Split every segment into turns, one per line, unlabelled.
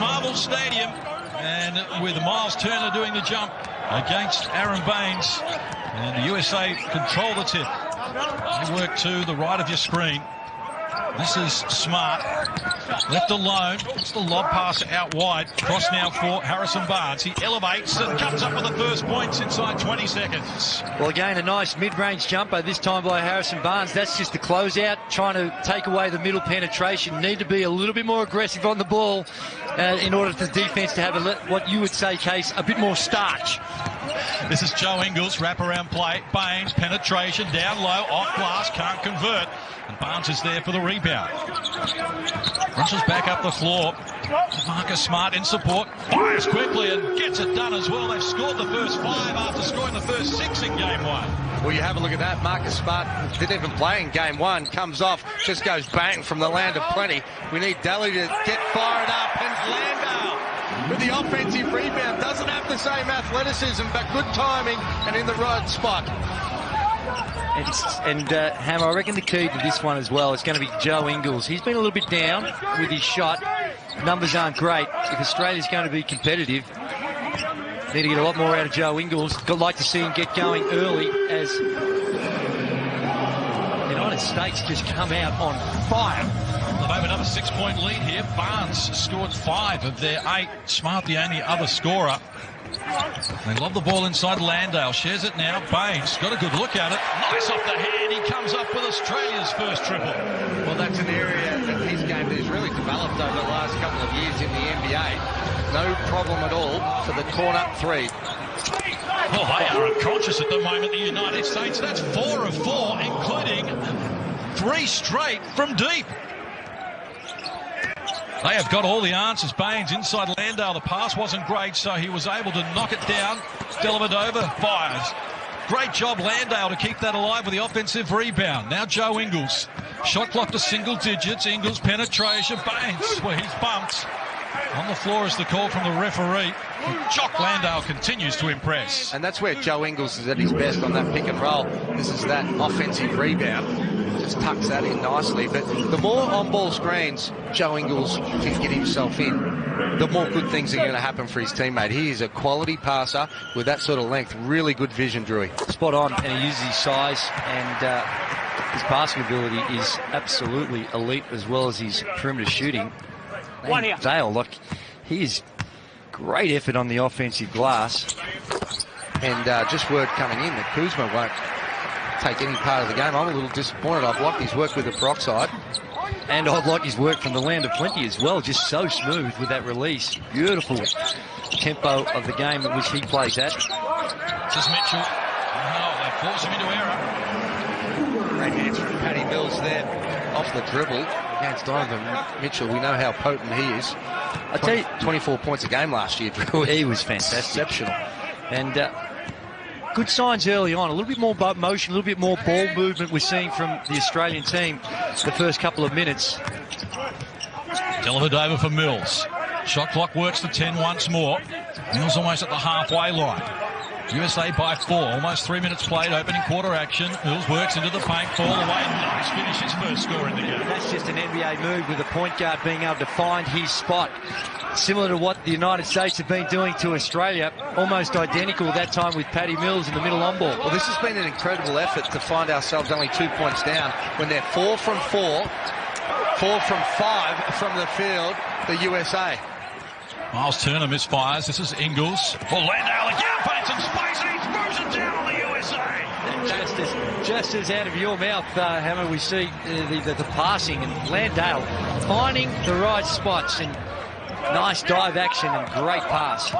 Marvel Stadium, and with Miles Turner doing the jump against Aaron Baines, and the USA control the tip. They work to the right of your screen. This is Smart, left alone. It's the lob pass out wide. Cross now for Harrison Barnes. He elevates and comes up with the first points inside 20 seconds.
Well, again, a nice mid-range jumper, this time by Harrison Barnes. That's just the closeout, trying to take away the middle penetration. Need to be a little bit more aggressive on the ball in order for the defence to have what you would say, Case, a bit more starch.
This is Joe Ingles, wraparound play. Baines, penetration, down low, off glass, can't convert. And Barnes is there for the rebound. Rushes back up the floor. Marcus Smart in support. Fires quickly and gets it done as well. They've scored the first 5 after scoring the first 6 in game 1.
Well, you have a look at that. Marcus Smart didn't even play in game 1. Comes off, just goes bang from the land of plenty. We need Daly to get fired up, and Landale with the offensive rebound. Doesn't have the same athleticism, but good timing and in the right spot.
And Hammer, I reckon the key to this one as well is going to be Joe Ingles. He's been a little bit down with his shot. Numbers aren't great. If Australia's going to be competitive, they need to get a lot more out of Joe Ingles. I'd like to see him get going early as the United States just come out on fire.
They've have another 6-point lead here. Barnes scored 5 of their 8. Smart the only other scorer. They lob the ball inside. Landale shares it now. Baines got a good look at it. Nice off the hand. He comes up with Australia's first triple.
Well, that's an area of his game that has really developed over the last couple of years in the NBA. No problem at all for the corner 3.
Well, they are unconscious at the moment, the United States. That's 4 of 4, including 3 straight from deep. They have got all the answers. Baines inside Landale. The pass wasn't great, so he was able to knock it down. Dellavedova fires. Great job, Landale, to keep that alive with the offensive rebound. Now Joe Ingles. Shot clock to single digits. Ingles penetration. Baines, where he's bumped. On the floor is the call from the referee. Jock Landale continues to impress.
And that's where Joe Ingles is at his best on that pick and roll. This is that offensive rebound. Just tucks that in nicely. But the more on-ball screens Joe Ingles can get himself in, the more good things are going to happen for his teammate. He is a quality passer with that sort of length. Really good vision, Drewy.
Spot on, and he uses his size, and his passing ability is absolutely elite, as well as his perimeter shooting. Dale, look, he is great effort on the offensive glass.
And just word coming in that Kuzma won't take any part of the game. I'm a little disappointed. I've liked his work with the peroxide.
And I'd like his work from the land of plenty as well. Just so smooth with that release. Beautiful tempo of the game at which he plays at.
This is Mitchell. Oh, they force him into error.
Great hands from Patty Mills there off the dribble against Donovan Mitchell. We know how potent he is.
I tell you,
24 points a game last year, Drew.
He was fantastic.
Exceptional.
And good signs early on. A little bit more motion, a little bit more ball movement we're seeing from the Australian team the first couple of minutes.
Dellavedova for Mills. Shot clock works to 10 once more. Mills almost at the halfway line. USA by 4. Almost 3 minutes played. Opening quarter action. Mills works into the paint. Fall away. Nice finish. His first score in the game.
That's just an NBA move with the point guard being able to find his spot. Similar to what the United States have been doing to Australia. Almost identical that time with Patty Mills in the middle on ball.
Well, this has been an incredible effort to find ourselves only 2 points down when they're 4 from 4, 4 from 5 from the field, the USA.
Miles Turner misfires. This is Ingles. Well, Landale again finds some space and he throws it down on the USA.
Just as out of your mouth, Hammer, we see the passing and Landale finding the right spots and nice dive action and great pass.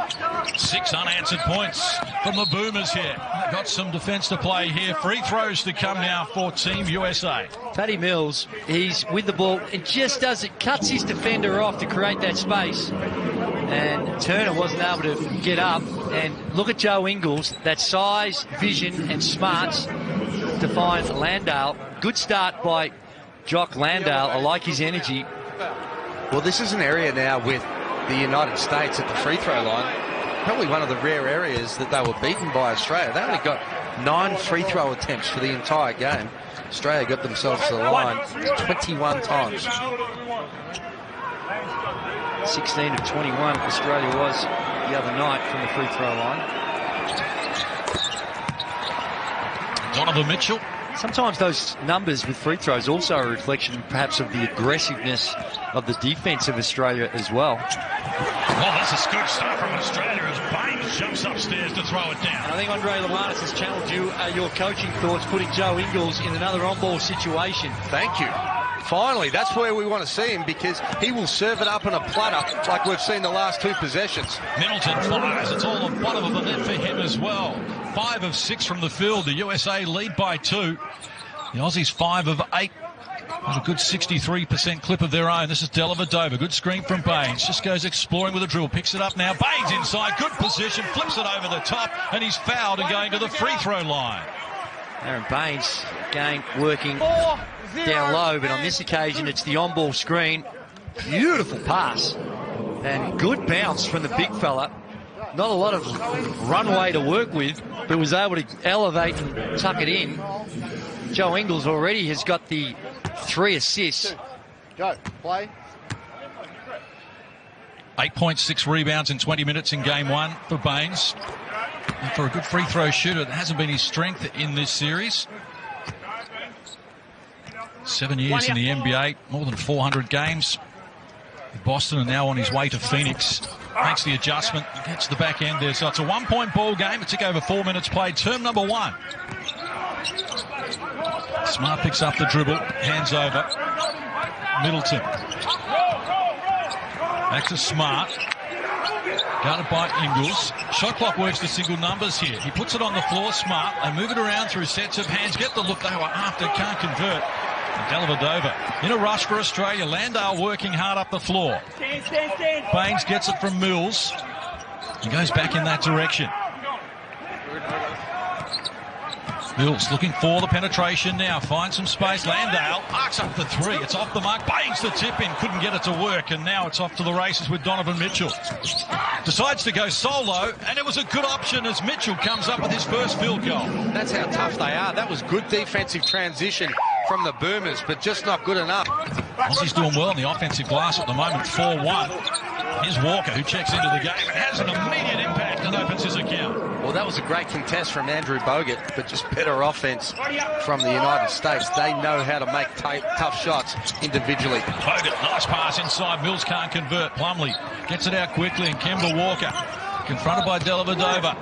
6 unanswered points from the Boomers here. They've got some defence to play here. Free throws to come now for Team USA.
Patty Mills, he's with the ball. It just does it, cuts his defender off to create that space. And Turner wasn't able to get up. And look at Joe Ingles, that size, vision and smarts to find Landale. Good start by Jock Landale. I like his energy.
Well, this is an area now with the United States at the free throw line. Probably one of the rare areas that they were beaten by Australia. They only got 9 free throw attempts for the entire game. Australia got themselves to the line 21 times.
16 of 21 Australia was the other night from the free throw line.
Donovan Mitchell.
Sometimes those numbers with free throws also are a reflection perhaps of the aggressiveness of the defence of Australia as well.
Well, that's a good start from Australia as Baines jumps upstairs to throw it down.
I think Andre Lamanis has challenged you, your coaching thoughts, putting Joe Ingles in another on-ball situation.
Thank you. Finally, that's where we want to see him, because he will serve it up on a platter like we've seen the last two possessions.
Middleton fires. It's all the bottom of the net for him as well. 5 of 6 from the field. The USA lead by 2. The Aussies 5 of 8. With a good 63% clip of their own. This is Dellavedova. Good screen from Baines. Just goes exploring with a dribble. Picks it up now. Baines inside. Good position. Flips it over the top. And he's fouled and going to the free throw line.
Aaron Baines, again, working down low. But on this occasion, it's the on-ball screen. Beautiful pass. And good bounce from the big fella. Not a lot of runway to work with, but was able to elevate and tuck it in. Joe Ingles already has got the 3 assists.
Go, play.
8.6 rebounds in 20 minutes in game 1 for Baines. And for a good free throw shooter, that hasn't been his strength in this series. 7 years in the NBA, more than 400 games with Boston, and now on his way to Phoenix. Makes the adjustment, gets the back end there. So it's a 1-point ball game. It took over 4 minutes played. Term number 1. Smart picks up the dribble, hands over. Middleton. Back to Smart. Guarded by Ingles. Shot clock works to single numbers here. He puts it on the floor, Smart. They move it around through sets of hands. Get the look they were after, can't convert. Dellavedova in a rush for Australia. Landale working hard up the floor. Baines gets it from Mills. He goes back in that direction. Mills looking for the penetration now. Finds some space. Landale arcs up the 3. It's off the mark. Baines the tip in. Couldn't get it to work. And now it's off to the races with Donovan Mitchell. Decides to go solo. And it was a good option as Mitchell comes up with his first field goal.
That's how tough they are. That was good defensive transition from the Boomers, but just not good enough.
Aussie's doing well in the offensive glass at the moment, 4-1. Here's Walker, who checks into the game and has an immediate impact and opens his account.
Well, that was a great contest from Andrew Bogut, but just better offense from the United States. They know how to make tough shots individually.
Bogut, nice pass inside. Mills can't convert. Plumlee gets it out quickly, and Kemba Walker confronted by Dellavedova.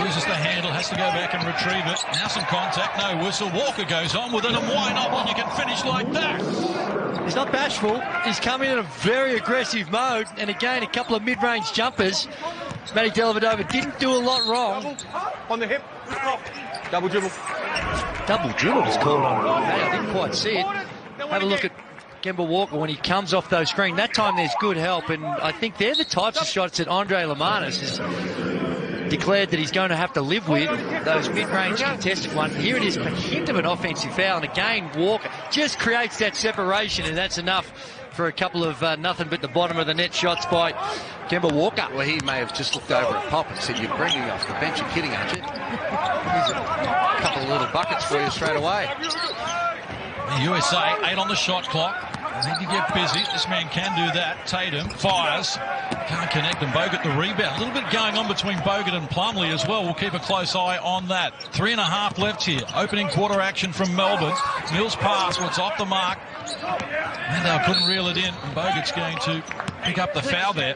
Loses the handle, has to go back and retrieve it. Now some contact, no whistle. Walker goes on with it, and why not when you can finish like that?
He's not bashful. He's coming in a very aggressive mode. And again, a couple of mid-range jumpers. Matty Dellavedova didn't do a lot wrong.
On the hip. Double dribble.
Double dribble was called on. Hey, I didn't quite see it. Have a look at Kemba Walker when he comes off those screen. That time there's good help, and I think they're the types of shots that Andre Lamanis has declared that he's going to have to live with, those mid-range contested ones. Here it is, a hint of an offensive foul, and again Walker just creates that separation, and that's enough for a couple of nothing but the bottom of the net shots by Kemba Walker.
Well, he may have just looked over at Pop and said, "You're bringing me off the bench, you're kidding, aren't you?" Here's a couple of little buckets for you straight away.
The USA 8 on the shot clock. They need to get busy. This man can do that. Tatum fires. Can't connect, and Bogut the rebound. A little bit going on between Bogut and Plumlee as well. We'll keep a close eye on that. 3.5 left here. Opening quarter action from Melbourne. Mills pass. Well, it's off the mark. And they couldn't reel it in. And Bogut's going to pick up the foul there.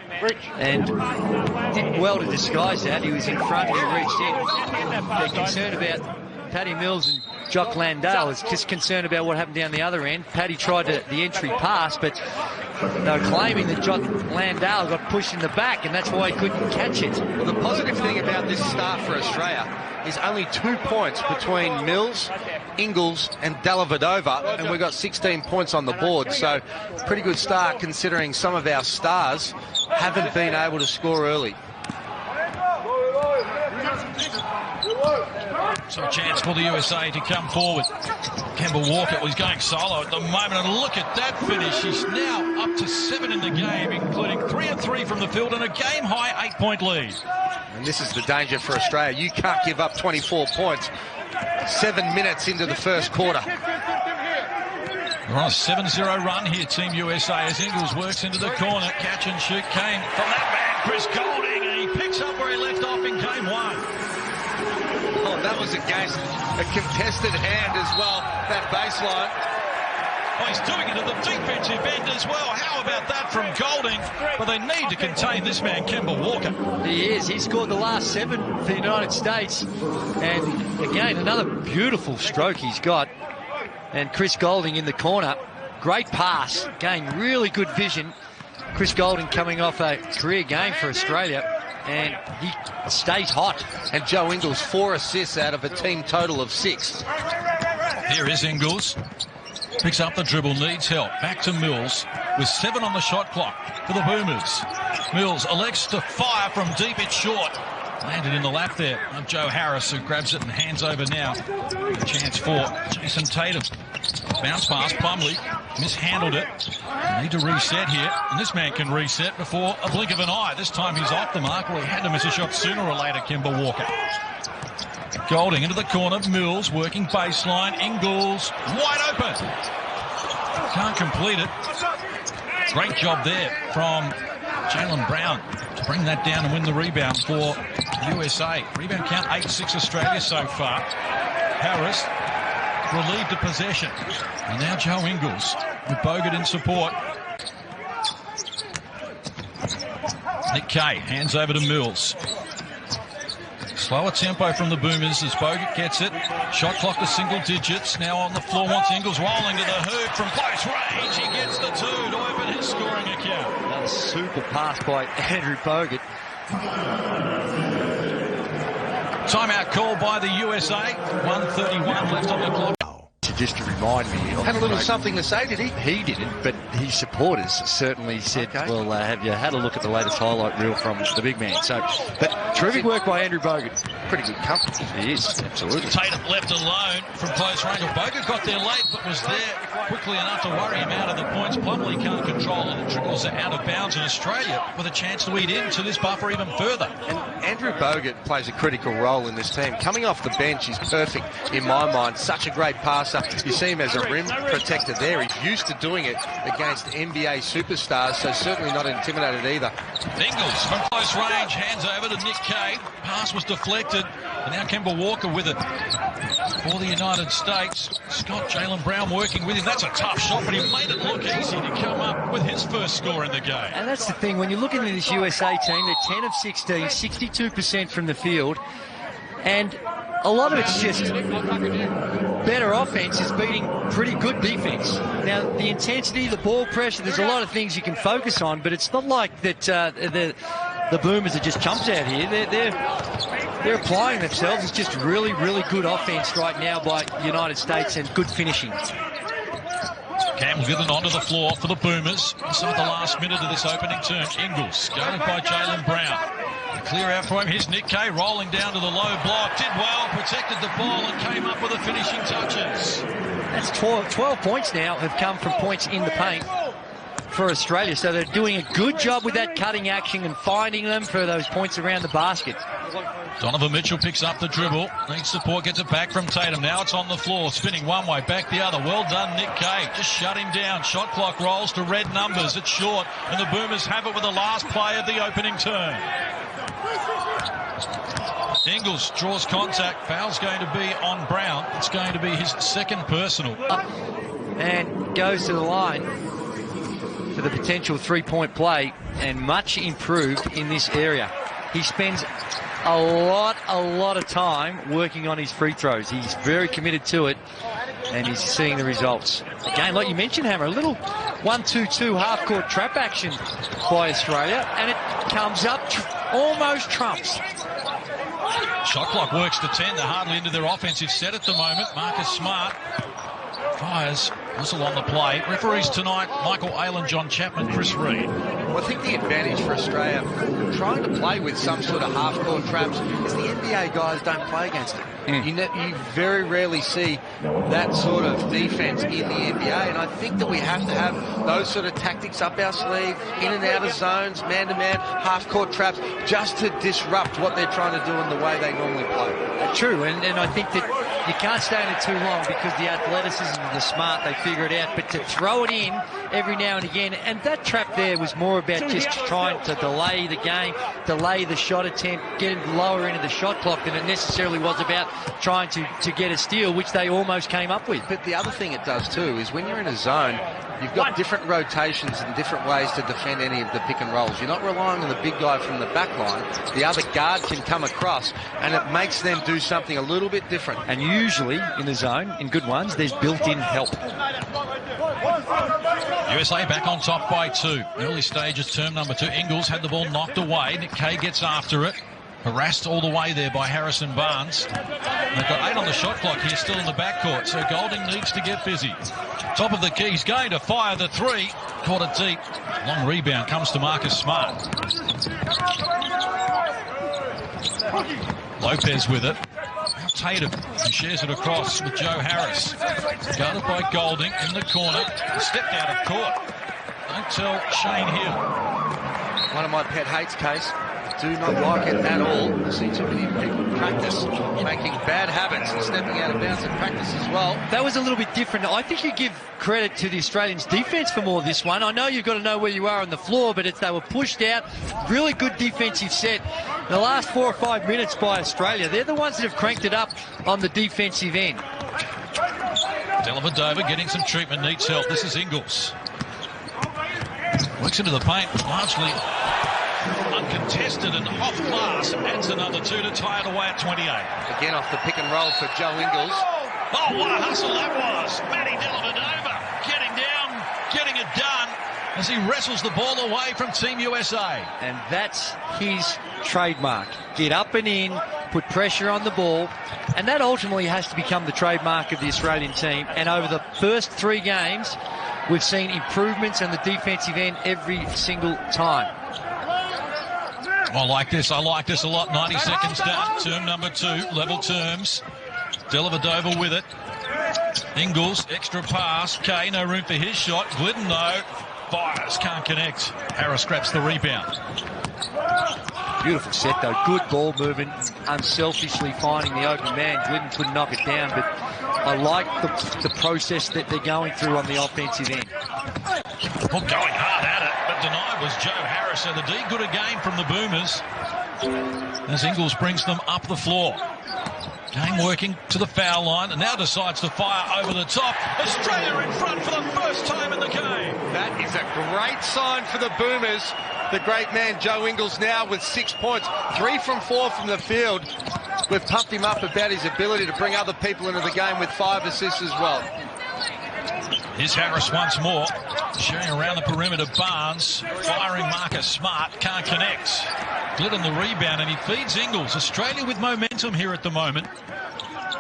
And did well to disguise that. He was in front. He reached in. They're concerned about Paddy Mills and Jock Landale. Is just concerned about what happened down the other end. Paddy tried the entry pass, but they were claiming that Jock Landale got pushed in the back, and that's why he couldn't catch it.
Well, the positive thing about this start for Australia is only 2 points between Mills, Ingles and Dellavedova, and we've got 16 points on the board, so pretty good start considering some of our stars haven't been able to score early.
So a chance for the USA to come forward. Kemba Walker, well, he's going solo at the moment, and look at that finish. He's now up to 7 in the game, including 3 of 3 from the field and a game-high 8-point lead.
And this is the danger for Australia. You can't give up 24 points 7 minutes into the first quarter.
We're on a 7-0 run here, Team USA, as Ingles works into the corner. Catch and shoot Kane from that man, Chris Goulding, and he picks up where he left off in game one.
Oh, that was against a contested hand as well, that baseline.
Oh, he's doing it at the defensive end as well. How about that from Goulding? But they need to contain this man, Kemba Walker.
He is. He scored the last 7 for the United States. And again, another beautiful stroke he's got. And Chris Goulding in the corner. Great pass. Again, really good vision. Chris Goulding coming off a career game for Australia. And he stays hot.
And Joe Ingles, 4 assists out of a team total of 6.
Here is Ingles. Picks up the dribble, needs help. Back to Mills with 7 on the shot clock for the Boomers. Mills elects to fire from deep. It's short. Landed in the lap there of Joe Harris, who grabs it and hands over now. A chance for Jason Tatum. Bounce pass, Plumlee mishandled it. They need to reset here, and this man can reset before a blink of an eye. This time he's off the mark. Well, he had to miss a shot sooner or later, Kemba Walker. Goulding into the corner, Mills working baseline, Ingles wide open. Can't complete it. Great job there from Jaylen Brown to bring that down and win the rebound for USA. Rebound count 8-6 Australia so far. Harris relieved of possession. And now Joe Ingles with Bogut in support. Nick Kay hands over to Mills. Slower tempo from the Boomers as Bogut gets it. Shot clock to single digits. Now on the floor wants Ingles rolling to the hoop from close range. He gets the 2 to open his scoring account.
Another super pass by Andrew Bogut.
Timeout call by the USA. 1:31 left on the clock.
Just to remind me of
Had a little something to say, did he?
He didn't, but his supporters certainly said,
Okay.
well, have you had a look at the latest highlight reel from the big man? So, but terrific work by Andrew Bogut.
Pretty good company.
He is, absolutely.
Tatum left alone from close range. Bogut got there late, but was there quickly enough to worry him out of the points. Plumlee can't control it. It trickles out of bounds in Australia with a chance to eat into this buffer even further.
And Andrew Bogut plays a critical role in this team. Coming off the bench, he's perfect in my mind. Such a great passer. You see him as a rim protector there. He's used to doing it against NBA superstars, so certainly not intimidated either.
Ingles from close range, hands over to Nick Kay. Pass was deflected, and now Kemba Walker with it for the United States. Scott Jaylen Brown working with him. That's a tough shot, but he made it look easy to come up with his first score in the game.
And that's the thing, when you're looking at this USA team, they're 10 of 16, 62% from the field, and a lot of it's just better offense is beating pretty good defense. Now, the intensity, the ball pressure, there's a lot of things you can focus on, but it's not like that the Boomers are just chumps out here. They're applying themselves. It's just really, really good offense right now by the United States and good finishing.
Cam with it onto the floor for the Boomers. Inside the last minute of this opening term, Ingles guarded by Jaylen Brown. A clear out for him. Here's Nick Kay rolling down to the low block. Did well, protected the ball and came up with the finishing touches.
That's 12 points now have come from points in the paint for Australia. So they're doing a good job with that cutting action and finding them for those points around the basket.
Donovan Mitchell picks up the dribble. Needs support, gets it back from Tatum. Now it's on the floor, spinning one way, back the other. Well done, Nick Kay. Just shut him down. Shot clock rolls to red numbers. It's short, and the Boomers have it with the last play of the opening term. Ingles draws contact. Foul's going to be on Brown. It's going to be his second personal.
And goes to the line for the potential three-point play, and much improved in this area. He spends a lot of time working on his free throws. He's very committed to it, and he's seeing the results. Again, like you mentioned, Hammer, a little 1-2-2 half-court trap action by Australia, and it comes up, almost trumps.
Shot clock works to 10. They're hardly into their offensive set at the moment. Marcus Smart fires. Whistle on the play. Referees tonight, Michael Aylen, John Chapman, Chris Reed.
Well, I think the advantage for Australia trying to play with some sort of half-court traps is the NBA guys don't play against it. You very rarely see that sort of defense in the NBA, and I think that we have to have those sort of tactics up our sleeve, in and out of zones, man-to-man, half-court traps, just to disrupt what they're trying to do in the way they normally play.
True, and I think that you can't stay in it too long because the athleticism and the smart, they figure it out. But to throw it in every now and again, and that trap there was more about just trying to delay the game, delay the shot attempt, get it lower into the shot clock than it necessarily was about trying to get a steal, which they almost came up with.
But the other thing it does too is when you're in a zone, you've got different rotations and different ways to defend any of the pick and rolls. You're not relying on the big guy from the back line. The other guard can come across, and it makes them do something a little bit different.
And usually in the zone, in good ones, there's built-in help.
USA back on top by 2. Early stages, term number 2. Ingles had the ball knocked away. Nick Kay gets after it. Harassed all the way there by Harrison Barnes. They've got 8 on the shot clock here, still in the backcourt, so Golding needs to get busy. Top of the key, he's going to fire the 3. Caught it deep. Long rebound comes to Marcus Smart. Lopez with it. Now Tatum, who shares it across with Joe Harris. Guarded by Golding in the corner. Stepped out of court. Don't tell Shane Hill.
One of my pet hates, Case. Do not like it at all. I see too many people practice making bad habits and stepping out of bounds in practice as well.
That was a little bit different. I think you give credit to the Australians' defence for more of this one. I know you've got to know where you are on the floor, but they were pushed out. Really good defensive set. The last 4 or 5 minutes by Australia, they're the ones that have cranked it up on the defensive end.
Dellavedova getting some treatment, needs help. This is Ingles. Works into the paint, largely uncontested and off glass, adds another 2 to tie it away at 28.
Again off the pick and roll for Joe Ingles.
Oh, what a hustle that was. Matty Dellavedova getting down, getting it done as he wrestles the ball away from Team USA.
And that's his trademark. Get up and in, put pressure on the ball, and that ultimately has to become the trademark of the Australian team. And over the first 3 games, we've seen improvements on the defensive end every single time.
I like this a lot. 90 seconds done. Term number 2, level terms. Dellavedova with it. Ingles, extra pass. Kay, no room for his shot. Glidden, though, fires, can't connect. Harris scraps the rebound.
Beautiful set, though. Good ball movement, unselfishly finding the open man. Glidden couldn't knock it down, but I like the process that they're going through on the offensive end.
Well, going hard at it, but denied was Joe Harris. So the D good again from the Boomers as Ingles brings them up the floor. Game working to the foul line and now decides to fire over the top. Australia in front for the first time in the game.
That is a great sign for the Boomers. The great man Joe Ingles now with 6 points. 3 from 4 from the field. We've pumped him up about his ability to bring other people into the game with 5 assists as well.
Here's Harris once more. Sharing around the perimeter. Barnes firing Marcus Smart. Can't connect. Glidden the rebound and he feeds Ingles. Australia with momentum here at the moment.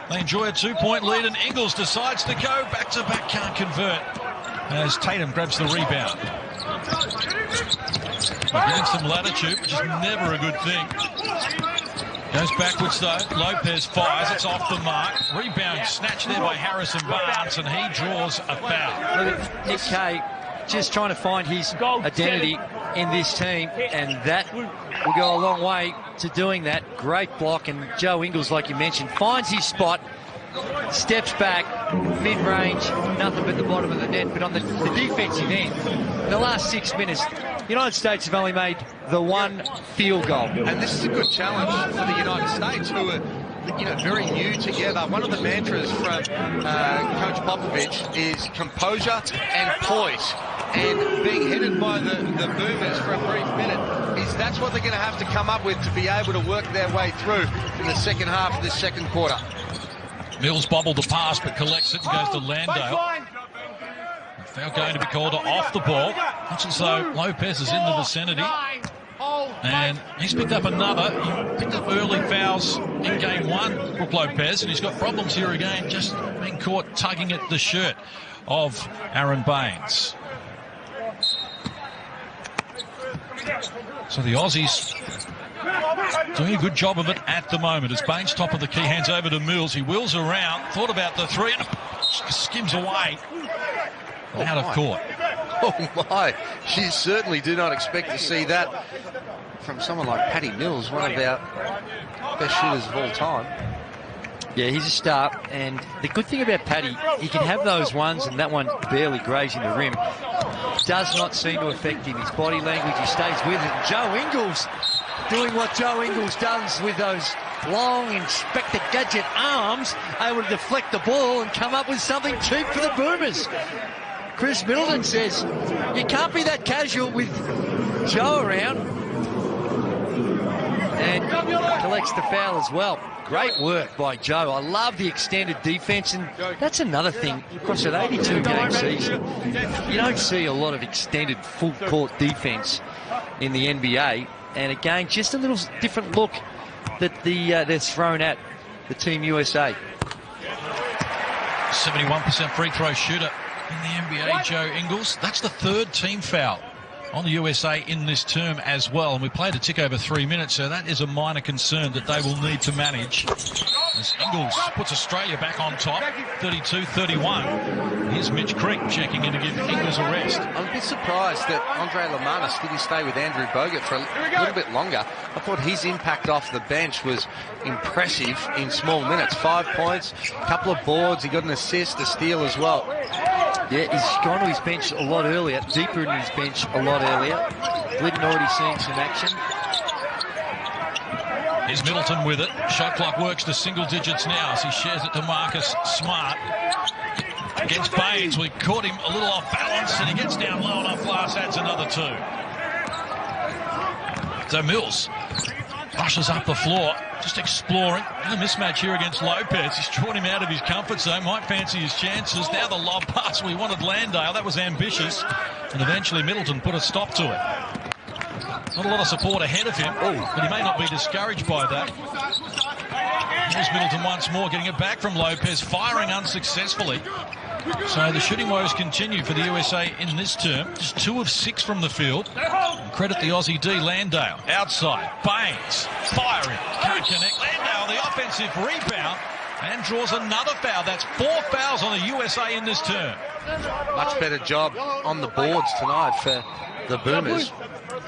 They enjoy a 2-point lead and Ingles decides to go back-to-back. Can't convert as Tatum grabs the rebound. Getting some latitude, which is never a good thing. Goes backwards though. Lopez fires. It's off the mark. Rebound snatched there by Harrison Barnes, and he draws a foul.
Look at Nick Kay just trying to find his identity in this team, and that will go a long way to doing that. Great block, and Joe Ingles, like you mentioned, finds his spot, steps back, mid-range, nothing but the bottom of the net. But on the defensive end, in the last 6 minutes, the United States have only made the 1 field goal.
And this is a good challenge for the United States, who are very new together. One of the mantras from Coach Popovich is composure and poise. And being headed by the Boomers for a brief minute, that's what they're going to have to come up with to be able to work their way through in the second half of this second quarter.
Mills bobbled the pass but collects it and goes to Landale. Foul going to be called off the ball. Looks as though Lopez is in the vicinity. And he's picked up another. He picked up early fouls in game 1, Brook Lopez, and he's got problems here again, just being caught tugging at the shirt of Aaron Baines. So the Aussies doing a good job of it at the moment. As Baines, top of the key, hands over to Mills. He wheels around, thought about the 3, and skims away. Out of court.
Oh my, you certainly do not expect to see that from someone like Patty Mills, one of our best shooters of all time.
Yeah, he's a star, and the good thing about Paddy, he can have those ones, and that one barely grazing the rim. Does not seem to affect him. His body language, he stays with it. And Joe Ingles doing what Joe Ingles does with those long Inspector Gadget arms, able to deflect the ball and come up with something cheap for the Boomers. Chris Middleton says, you can't be that casual with Joe around. And collects the foul as well. Great work by Joe. I love the extended defence, and that's another thing across an 82-game season. You don't see a lot of extended full-court defence in the NBA, and again, just a little different look that they're thrown at the Team USA.
71% free throw shooter in the NBA, Joe Ingles. That's the third team foul on the USA in this term as well, and we played a tick over 3 minutes, so that is a minor concern that they will need to manage. As Ingles puts Australia back on top, 32-31. Here's Mitch Creek checking in to give Ingles a rest.
I'm a bit surprised that Andre Lamanis didn't stay with Andrew Bogut for a little bit longer. I thought his impact off the bench was impressive in small minutes. 5 points, a couple of boards, he got an assist, a steal as well.
Yeah, he's gone to his bench a lot earlier, deeper in his bench a lot earlier. Glidden already seeing some action.
Here's Middleton with it. Shot clock works to single digits now as he shares it to Marcus Smart. Against Baines, we caught him a little off balance, and he gets down low enough last, adds another two. So Mills rushes up the floor, just exploring. And a mismatch here against Lopez. He's drawn him out of his comfort zone, might fancy his chances. Now the lob pass, we wanted Landale, that was ambitious. And eventually Middleton put a stop to it. Not a lot of support ahead of him, but he may not be discouraged by that. Here's Middleton once more, getting it back from Lopez, firing unsuccessfully. So the shooting woes continue for the USA in this term. Just 2 of 6 from the field. And credit the Aussie D, Landale. Outside, Baines, firing, can't connect. Landale, the offensive rebound, and draws another foul. That's 4 fouls on the USA in this term.
Much better job on the boards tonight for the Boomers.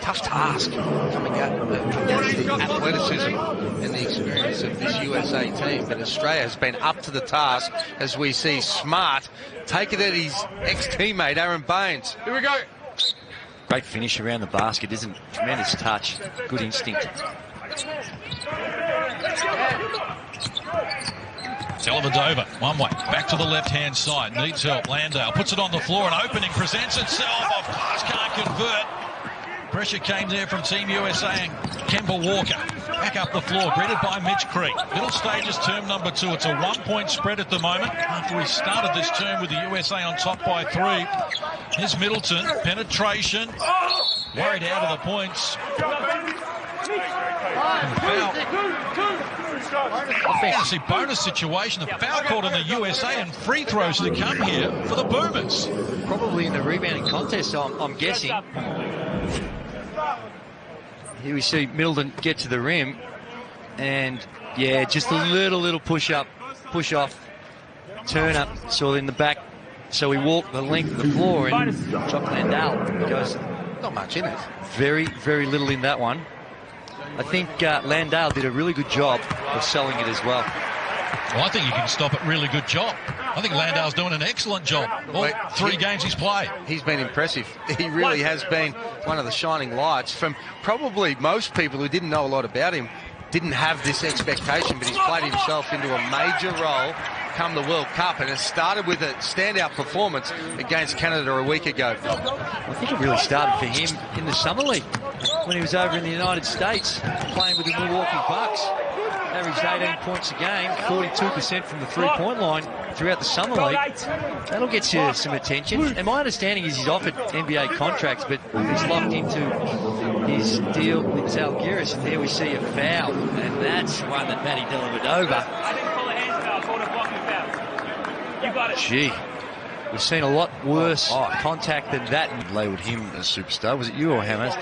Tough task coming out against the athleticism and the experience of this USA team, but Australia has been up to the task as we see Smart take it at his ex-teammate Aaron Baines. Here we go.
Great finish around the basket, isn't it? Tremendous touch, good instinct.
Dellavedova, one way, back to the left-hand side, needs help. Landale puts it on the floor, an opening presents itself, off glass, can't convert. Pressure came there from Team USA and Kemba Walker. Back up the floor, greeted by Mitch Creek. Middle stages, term number 2. It's a 1-point spread at the moment. After we started this term with the USA on top by 3. Here's Middleton, penetration. Worried out of the points. And the foul. Offensive bonus situation. The foul called on the USA and free throws to come here for the Boomers.
Probably in the rebounding contest, I'm guessing. Here we see Middleton get to the rim, and yeah, just a little push up, push off, turn up, so in the back, so he walked the length of the floor, and Jock Landale goes
Not much in it.
very little in that one. I think Landale did a really good job of selling it as well.
Well, I think you can stop it. Really good job. I think Landale's doing an excellent job. All 3 games he's played.
He's been impressive. He really has been one of the shining lights. From probably most people who didn't know a lot about him, didn't have this expectation, but he's played himself into a major role come the World Cup, and it started with a standout performance against Canada a week ago.
I think it really started for him in the Summer League when he was over in the United States playing with the Milwaukee Bucks. Averaged 18 points a game, 42% from the three-point line throughout the Summer League. That'll get you some attention. And my understanding is he's offered NBA contracts, but he's locked into his deal with Zalgiris. And there we see a foul, and that's one that Matty Dellavedova.
I didn't call a hands foul, I called a blocking foul. You got it.
Gee, We've seen a lot worse contact than that.
Labelled him a superstar. Was it you or Hamas?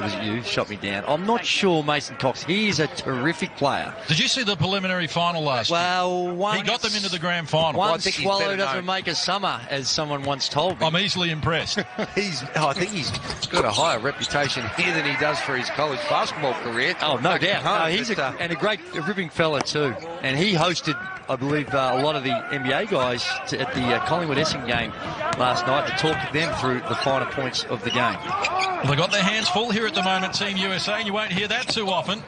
Was it you? Shot me down.
I'm not sure, Mason Cox. He is a terrific player.
Did you see the preliminary final last year?
Well,
He got them into the grand final.
One
I think he's
swallow
better
doesn't
known.
make a summer, as someone once told me.
I'm easily impressed.
I think he's got a higher reputation here than he does for his college basketball career.
Oh, no doubt. No, he's
But,
a great, ripping fella too. And he hosted, I believe, a lot of the NBA guys at the Collingwood Essendon game last night to talk to them through the finer points of the game.
Well, they've got their hands full here at the moment, Team USA, and you won't hear that too often.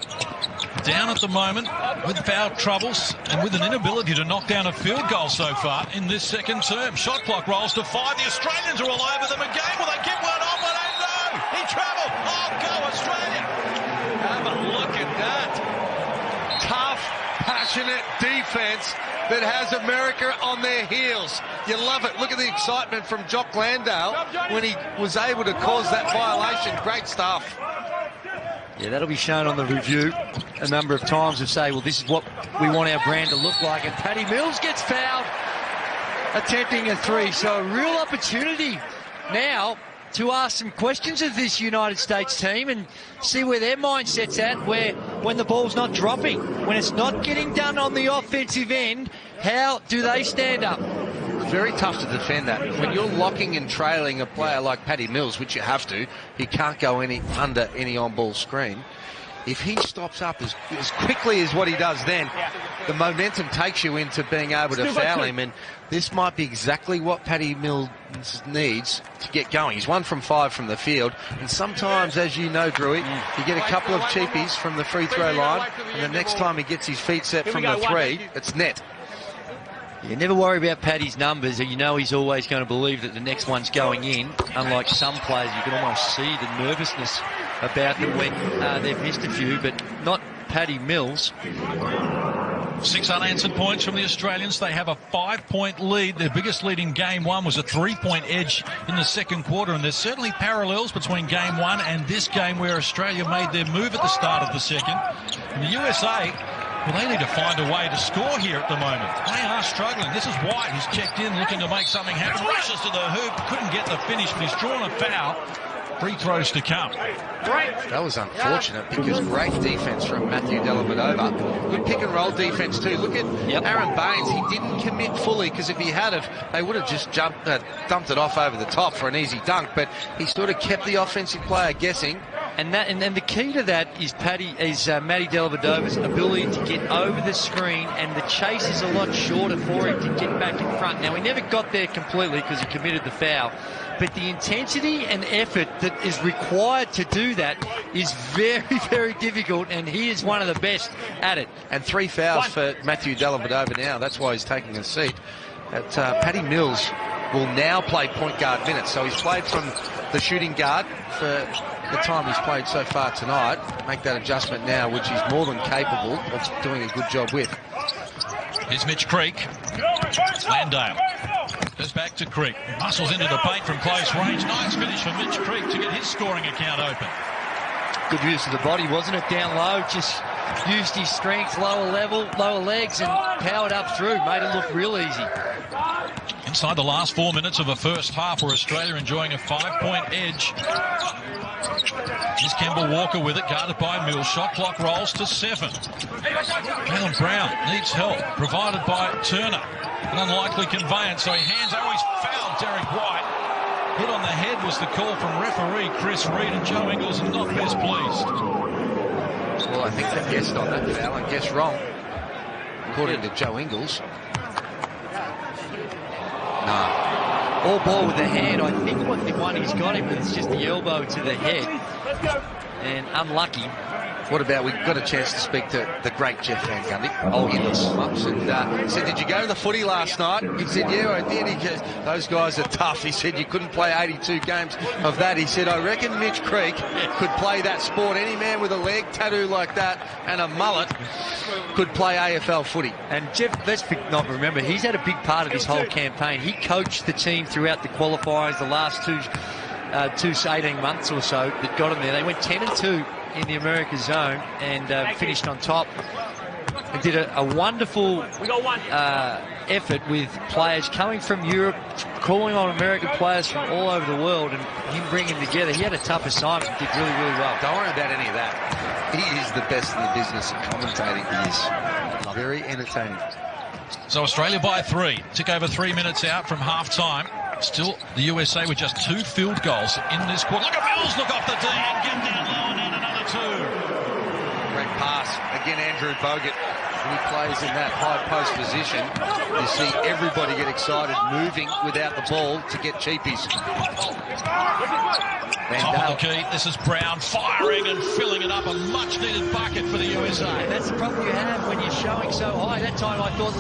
Down at the moment with foul troubles and with an inability to knock down a field goal so far in this second term. Shot clock rolls to 5. The Australians are all over them again. Will they get one on? Will they? No! He travelled. Oh, go Australia!
have a look at that. Tough, passionate defense that has America on their heels. You love it. Look at the excitement from Jock Landale when he was able to cause that violation. Great stuff.
Yeah, that'll be shown on the review a number of times and say, well, this is what we want our brand to look like. And Patty Mills gets fouled, attempting a 3. So a real opportunity now to ask some questions of this United States team and see where their mindset's at, where when the ball's not dropping, when it's not getting done on the offensive end, how do they stand up?
Very tough to defend that. When you're locking and trailing a player like Patty Mills, which you have to, he can't go under any on-ball screen. If he stops up as quickly as what he does then, the momentum takes you into being able to foul him, and this might be exactly what Patty Mills needs to get going. He's 1 from 5 from the field, and sometimes, as you know, Drewy, you get a couple of cheapies from the free throw line, and the next time he gets his feet set from the 3, it's net.
You never worry about Paddy's numbers, and you know he's always going to believe that the next one's going in. Unlike some players, you can almost see the nervousness about them when they've missed a few, but not Patty Mills.
6 unanswered points from the Australians. They have a 5-point lead. Their biggest lead in game 1 was a 3-point edge in the second quarter, and there's certainly parallels between game 1 and this game where Australia made their move at the start of the second. And the USA, well, they need to find a way to score here at the moment. They are struggling. This is White, who's checked in looking to make something happen. Rushes to the hoop, couldn't get the finish, but he's drawn a foul. Free throws to come.
That was unfortunate because great defense from Matthew Dellavedova. Good pick and roll defense too. Look at Aaron Baines. He didn't commit fully because if he had, they would have just dumped it off over the top for an easy dunk. But he sort of kept the offensive player guessing.
And the key to that is Matty Dellavedova's ability to get over the screen, and the chase is a lot shorter for him to get back in front. Now, he never got there completely because he committed the foul, but the intensity and effort that is required to do that is very, very difficult, and he is one of the best at it.
And 3 fouls for Matthew Dellavedova now. That's why he's taking a seat. Patty Mills will now play point guard minutes. So he's played from the shooting guard for the time he's played so far tonight. Make that adjustment now, which he's more than capable of doing a good job with.
Here's Mitch Creek. Landale goes back to Creek. Muscles into the paint from close range. Nice finish for Mitch Creek to get his scoring account open.
Good use of the body, wasn't it? Down low, just used his strength, lower level, lower legs, and powered up through. Made it look real easy.
Inside the last 4 minutes of the first half, where Australia enjoying a 5-point edge. Here's Kemba Walker with it, guarded by Mills. Shot clock rolls to 7. Jaylen Brown needs help, provided by Turner. An unlikely conveyance, so he hands out. He's fouled Derek White. Hit on the head was the call from referee Chris Reed, and Joe Ingles are not best pleased.
Well, I think they guessed on that foul and guessed wrong, according to Joe Ingles. No.
All ball with the hand. I think what the one he's got him with is just the elbow to the head. And unlucky.
What about, we got a chance to speak to the great Jeff Van Gundy in the warm-ups, and said, did you go to the footy last night? He said, yeah, I did. He goes, those guys are tough. He said, you couldn't play 82 games of that. He said, I reckon Mitch Creek could play that sport. Any man with a leg tattoo like that and a mullet could play AFL footy.
And Jeff, let's not remember, he's had a big part of this whole campaign. He coached the team throughout the qualifiers the last 18 months or so that got them there. They went 10-2 in the America zone and finished on top. They did a wonderful effort with players coming from Europe, calling on American players from all over the world and him bringing them together. He had a tough assignment and did really, really well.
Don't worry about any of that. He is the best in the business at commentating. He is very entertaining.
So Australia by 3. Tick over 3 minutes out from half-time. Still the USA with just 2 field goals in this quarter. Look at Mills, look off the D and get down low and in another 2.
Great pass. Again, Andrew Bogut. When he plays in that high post position, you see everybody get excited moving without the ball to get cheapies.
Top of the key. This is Brown firing and filling it up. A much-needed bucket for the USA.
That's the problem you have when you're showing so high. That time I thought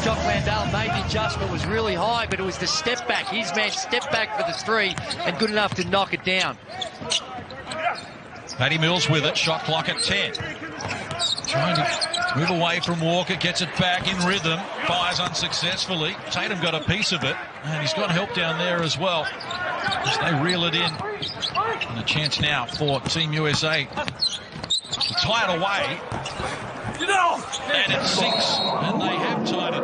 Jock Landale made the adjustment, was really high, but it was the step back. His man stepped back for the 3 and good enough to knock it down.
Paddy Mills with it. Shot clock at 10. Trying to move away from Walker, gets it back in rhythm, fires unsuccessfully. Tatum got a piece of it, and he's got help down there as well as they reel it in. And a chance now for Team USA to tie it away. And it sinks, and they have tied it.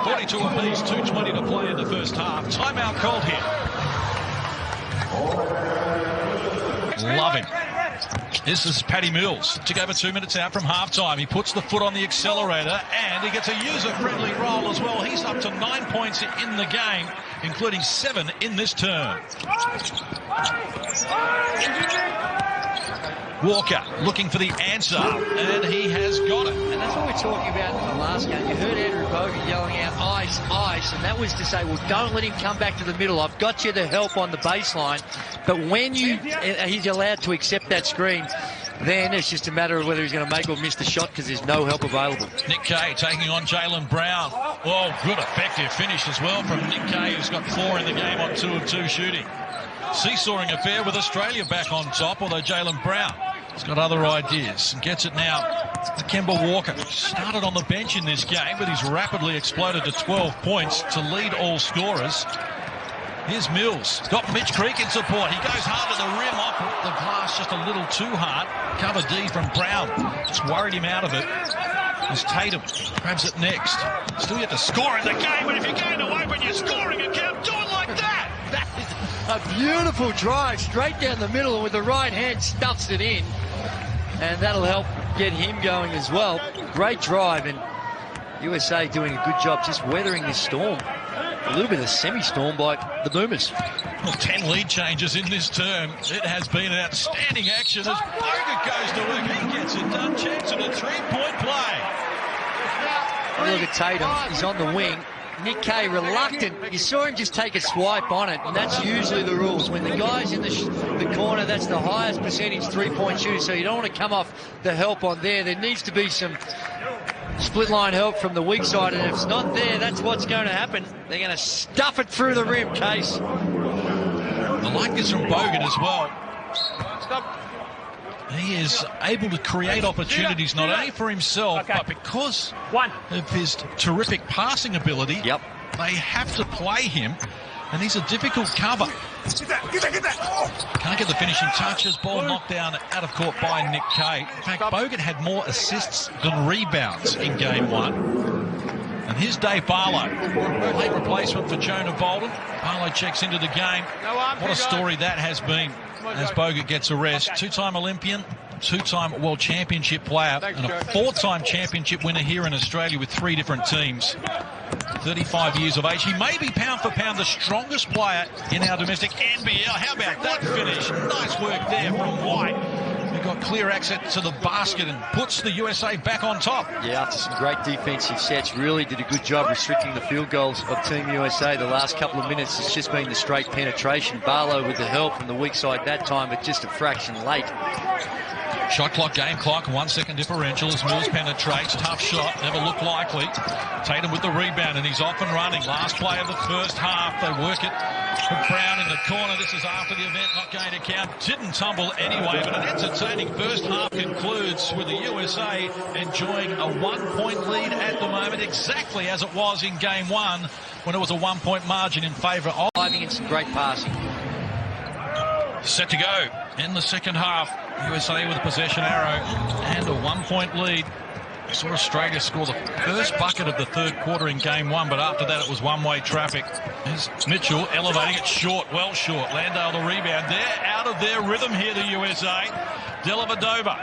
42 apiece, 2:20 to play in the first half. Timeout called here. Love him. This is Paddy Mills. Took over 2 minutes out from half-time. He puts the foot on the accelerator, and he gets a user-friendly roll as well. He's up to 9 points in the game, including 7 in this term. Walker looking for the answer, and he has got it.
And that's what we're talking about in the last game. You heard Andrew Bogut yelling out, ice, ice, and that was to say, well, don't let him come back to the middle. I've got you the help on the baseline. But when he's allowed to accept that screen, then it's just a matter of whether he's going to make or miss the shot because there's no help available.
Nick Kay taking on Jaylen Brown. Oh, good effective finish as well from Nick Kay, who's got 4 in the game on 2 of 2 shooting. Seesawing affair with Australia back on top, although Jaylen Brown has got other ideas and gets it now to Kemba Walker. Started on the bench in this game, but he's rapidly exploded to 12 points to lead all scorers. Here's Mills. Got Mitch Creek in support. He goes hard to the rim, off the glass just a little too hard. Cover D from Brown. Just worried him out of it. As Tatum grabs it next. Still yet to score in the game, but if you're going to open your scoring account, do it like that.
That is a beautiful drive straight down the middle, and with the right hand stuffs it in. And that'll help get him going as well. Great drive, and USA doing a good job just weathering this storm. A little bit of a semi-storm by the Boomers.
Well, 10 lead changes in this term. It has been an outstanding action as Bogut goes to work. He gets it done. Chance at a 3-point play.
Look at Tatum. He's on the wing. Nick Kay reluctant. You saw him just take a swipe on it, and that's usually the rules. When the guy's in the corner, that's the highest percentage 3-point shooter, so you don't want to come off the help on there. There needs to be some split line help from the weak side, and if it's not there, that's what's going to happen. They're going to stuff it through the rim, Case.
I like this from Bogut as well. He is able to create opportunities not only for himself, but because of his terrific passing ability, they have to play him, and he's a difficult cover. Can't get the finishing touches. Ball knocked down out of court by Nick Kay. In fact, Bogut had more assists than rebounds in game 1. And here's Dave Barlow. Late replacement for Jonah Bolden. Barlow checks into the game. What a story that has been as Bogut gets a rest. 2-time Olympian, 2-time World Championship player, and a 4-time championship winner here in Australia with 3 different teams. 35 years of age. He may be pound for pound the strongest player in our domestic NBL. How about that finish? Nice work there from White. He got clear access to the basket and puts the USA back on top.
Yeah, after some great defensive sets, really did a good job restricting the field goals of Team USA. The last couple of minutes, it's just been the straight penetration. Barlow with the help from the weak side that time, but just a fraction late.
Shot clock, game clock, 1 second differential as Mills penetrates. Tough shot, never looked likely. Tatum with the rebound, and he's off and running. Last play of the first half. They work it for Brown in the corner. This is after the event, not going to count. Didn't tumble anyway, but an entertaining first half concludes with the USA enjoying a 1-point lead at the moment, exactly as it was in game 1 when it was a 1-point margin in favour of.
Diving in some great passing.
Set to go in the second half. USA with a possession arrow and a 1-point lead. Saw Australia score the first bucket of the third quarter in game one, but after that it was one-way traffic. There's Mitchell elevating it short, well short. Landale the rebound. They're out of their rhythm here, the USA. Dellavedova.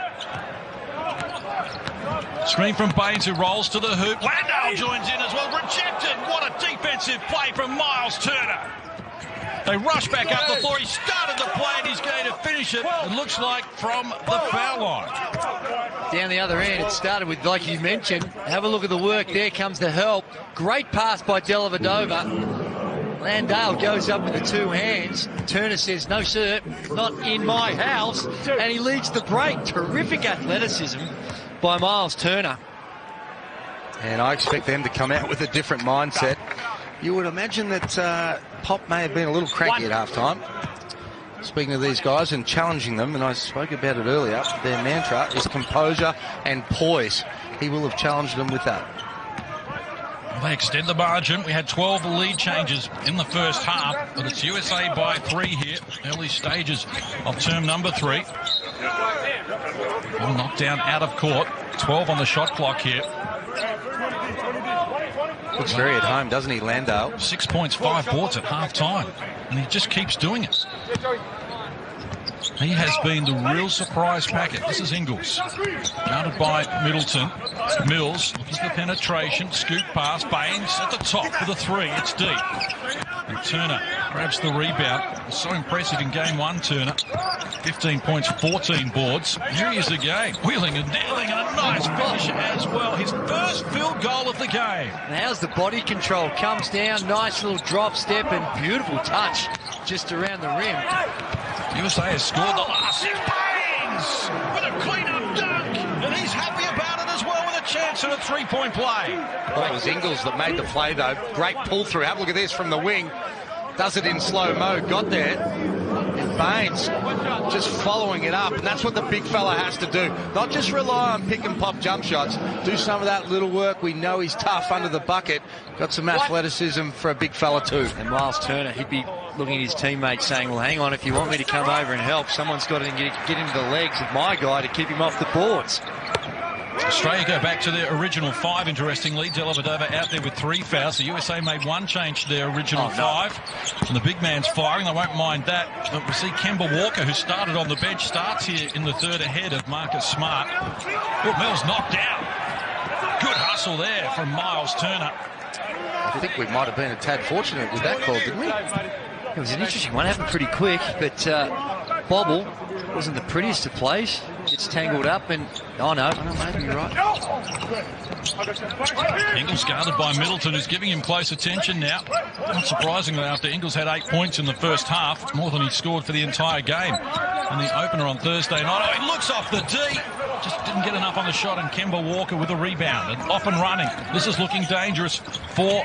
Screen from Baines, who rolls to the hoop. Landale joins in as well. Rejected. What a defensive play from Miles Turner. They rush back up the floor. He started the play and he's going to finish it. It looks like from the foul line.
Down the other end, it started with, like you mentioned, have a look at the work. There comes the help. Great pass by Dellavedova. Landale goes up with the two hands. Turner says, no, sir, not in my house. And he leads the break. Terrific athleticism by Miles Turner.
And I expect them to come out with a different mindset. You would imagine that Pop may have been a little cranky at halftime. Speaking of these guys and challenging them, and I spoke about it earlier, their mantra is composure and poise. He will have challenged them with that.
They extend the margin. We had 12 lead changes in the first half, but it's USA by 3 here. Early stages of term number 3. One knockdown out of court. 12 on the shot clock here.
Looks very at home, doesn't he, Landale?
6 points, 5 boards at half-time, and he just keeps doing it. He has been the real surprise packet. This is Ingles, guarded by Middleton. Mills looking for penetration, scoop pass. Baines at the top for the 3. It's deep. And Turner grabs the rebound. So impressive in game one, Turner. 15 points, 14 boards. Here he is again, wheeling and dealing, and a nice finish as well. His first field goal of the game.
And how's the body control? Comes down, nice little drop step and beautiful touch just around the rim.
USA has scored the last 6. Baines with a clean-up dunk, and he's happy about it as well with a chance at a three-point play.
Well, it was Ingles that made the play, though. Great pull-through. Have a look at this from the wing. Does it in slow-mo. Got there. And Baines just following it up. And that's what the big fella has to do. Not just rely on pick-and-pop jump shots. Do some of that little work. We know he's tough under the bucket. Got some athleticism for a big fella, too.
And Miles Turner, he'd be looking at his teammates saying, well, hang on, if you want me to come over and help, someone's got to get into the legs of my guy to keep him off the boards.
Australia go back to their original 5, interestingly. Dellavedova out there with 3 fouls. The USA made 1 change to their original 5. And the big man's firing. They won't mind that. But we see Kemba Walker, who started on the bench, starts here in the third ahead of Marcus Smart. Oh, Mills knocked down. Good hustle there from Miles Turner.
I think we might have been a tad fortunate with that call, didn't we?
It was an interesting one. Happened pretty quick, but Bobble wasn't the prettiest of plays. Gets tangled up and, oh no, maybe you're right.
Ingles guarded by Middleton, who's giving him close attention now. Not surprisingly, after Ingles had 8 points in the first half, more than he scored for the entire game. And the opener on Thursday night, oh, he looks off the D. Just didn't get enough on the shot, and Kemba Walker with a rebound. And off and running. This is looking dangerous for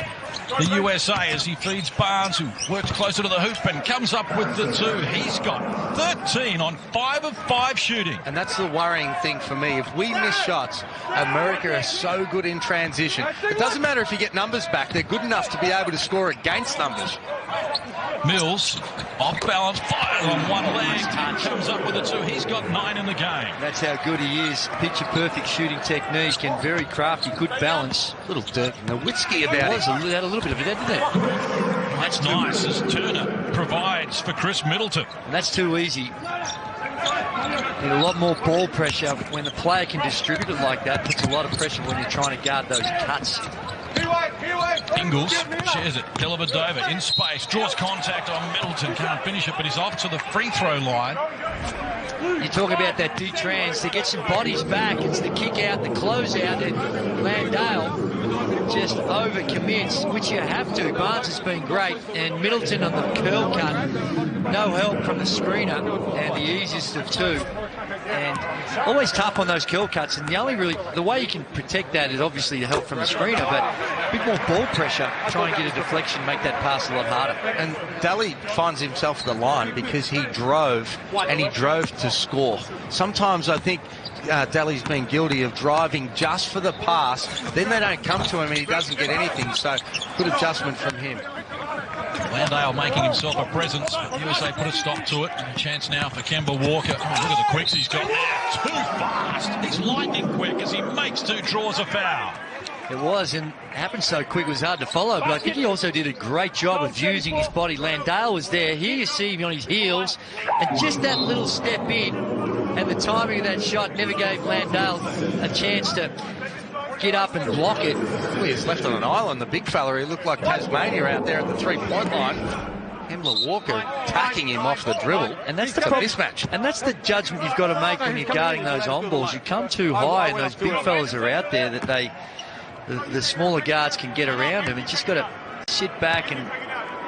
the USA as he feeds Barnes, who works closer to the hoop and comes up with the 2. He's got 13 on 5 of 5 shooting.
And that's the worrying thing for me. If we miss shots, America is so good in transition. It doesn't matter if you get numbers back. They're good enough to be able to score against numbers.
Mills, off balance, fires on one leg, comes up with a 2. He's got 9 in the game.
That's how good he is. Picture perfect shooting technique and very crafty, good balance.
Little Dirk Nowitzki about it.
Had a little bit of it, didn't it?
That's nice as Turner provides for Chris Middleton.
And that's too easy. Need a lot more ball pressure when the player can distribute it like that. Puts a lot of pressure when you're trying to guard those cuts.
Ingles shares it. Dellavedova in space, draws contact on Middleton, can't finish it, but he's off to the free throw line.
You talk about that D-trans to get some bodies back. It's the kick out, the close out, and Landale just overcommits, which you have to. Barnes has been great, and Middleton on the curl cut. No help from the screener, and the easiest of 2. And always tough on those curl cuts, and the way you can protect that is obviously the help from the screener, but a bit more ball pressure, try and get a deflection, make that pass a lot harder.
And Daly finds himself at the line because he drove, and he drove to score. Sometimes I think Daly's been guilty of driving just for the pass, then they don't come to him and he doesn't get anything, so good adjustment from him.
Landale making himself a presence. USA put a stop to it. And a chance now for Kemba Walker. Oh, look at the quicks he's got there. Too fast. He's lightning quick as he makes 2 draws a foul.
It was, and it happened so quick it was hard to follow, but I think he also did a great job of using his body. Landale was there. Here you see him on his heels, and just that little step in, and the timing of that shot never gave Landale a chance to get up and block it.
Well, he's left on an island, the big fella. He looked like Tasmania out there at the 3-point line. Kemba Walker attacking him off the dribble.
And that's the
mismatch.
And that's the judgment you've got to make when you're guarding those on balls. You come too high, and those big fellas are out there that the smaller guards can get around them. And just got to sit back and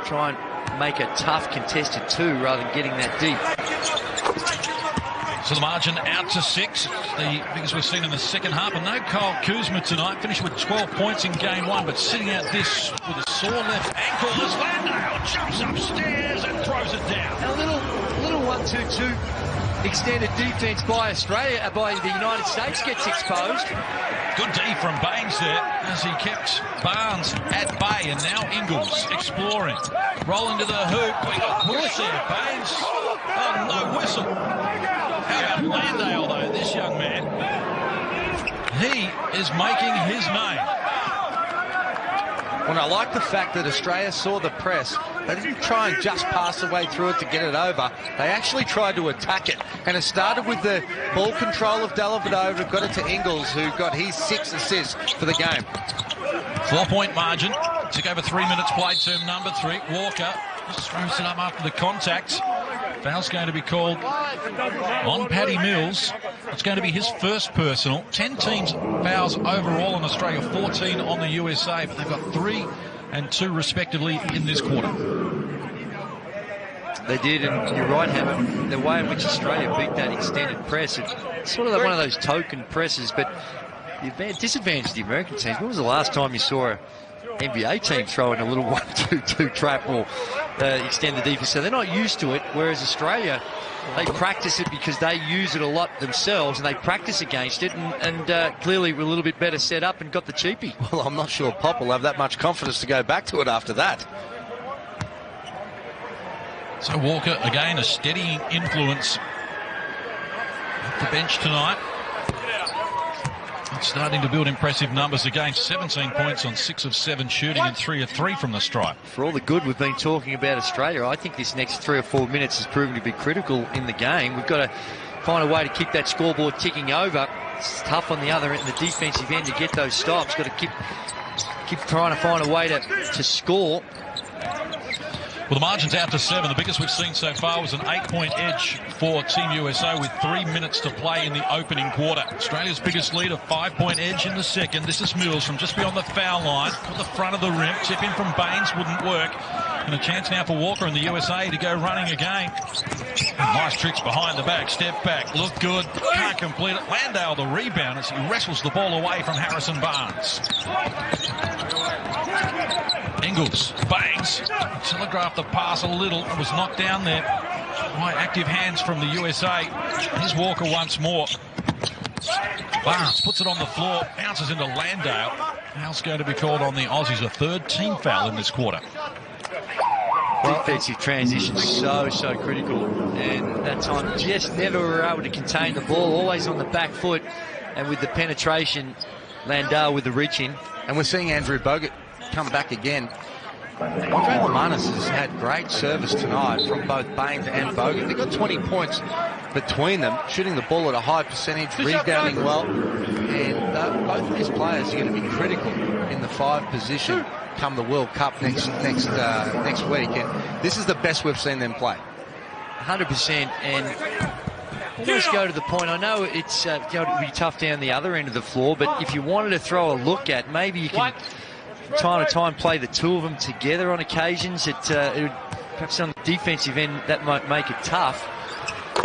try and make a tough contested 2 rather than getting that deep.
So the margin out to 6, the biggest we've seen in the second half. And no Kyle Kuzma tonight, finished with 12 points in game 1, but sitting out this with a sore left ankle as Landale jumps upstairs and throws it down.
A little 1-2-2 extended defence by Australia, by the United States gets exposed.
Good D from Baines there as he kept Barnes at bay, and now Ingles exploring. Rolling to the hoop. We got push there. Baines. Oh, no whistle. How about Landale, though, this young man? He is making his name.
Well, I like the fact that Australia saw the press. They didn't try and just pass the way through it to get it over. They actually tried to attack it. And it started with the ball control of Dellavedova, got it to Ingles, who got his 6 assists for the game.
4-point margin. Took over 3 minutes played, term number 3. Walker just throws it up after the contact. Foul's going to be called on Paddy Mills. It's going to be his first personal. 10 teams fouls overall in Australia, 14 on the USA, but they've got 3 and 2 respectively in this quarter.
They did, and you're right, Hammer. The way in which Australia beat that extended press, it's sort of like one of those token presses, but the disadvantage of the American teams. When was the last time you saw a NBA team throw in a little 1-2-2 trap or extend the defense? So they're not used to it, whereas Australia, they practice it because they use it a lot themselves, and they practice against it, and clearly we're a little bit better set up and got the cheapie.
Well, I'm not sure Pop will have that much confidence to go back to it after that.
So Walker, again, a steady influence at the bench tonight. It's starting to build impressive numbers again. 17 points on 6 of 7 shooting and 3 of 3 from the stripe.
For all the good we've been talking about Australia, I think this next 3 or 4 minutes has proven to be critical in the game. We've got to find a way to keep that scoreboard ticking over. It's tough on the other end, the defensive end, to get those stops. Got to keep trying to find a way to score.
Well, the margin's out to 7. The biggest we've seen so far was an 8-point edge for Team USA with 3 minutes to play in the opening quarter. Australia's biggest lead, a 5-point edge in the second. This is Mills from just beyond the foul line, to the front of the rim. Tip in from Baines wouldn't work. And a chance now for Walker and the USA to go running again. Nice tricks behind the back, step back, look good, can't complete it. Landale the rebound as he wrestles the ball away from Harrison Barnes. Ingles, Baines, telegraphed the pass a little, was knocked down there by active hands from the USA. Here's Walker once more. Barnes puts it on the floor, bounces into Landale. Foul's going to be called on the Aussies, a 3rd team foul in this quarter.
Defensive transition so critical, and that time just never were able to contain the ball, always on the back foot, and with the penetration, Landale with the reach in.
And we're seeing Andrew Bogut come back again. Andre Lemanis has had great service tonight from both Baines and Bogut. They've got 20 points between them, shooting the ball at a high percentage, rebounding well. And both of these players are going to be critical in the 5 position come the World Cup next week. And this is the best we've seen them play.
100%. And almost go to the point. I know it's it would be tough down the other end of the floor, but if you wanted to throw a look at, maybe you can from time to time play the 2 of them together on occasions. It would, perhaps on the defensive end, that might make it tough.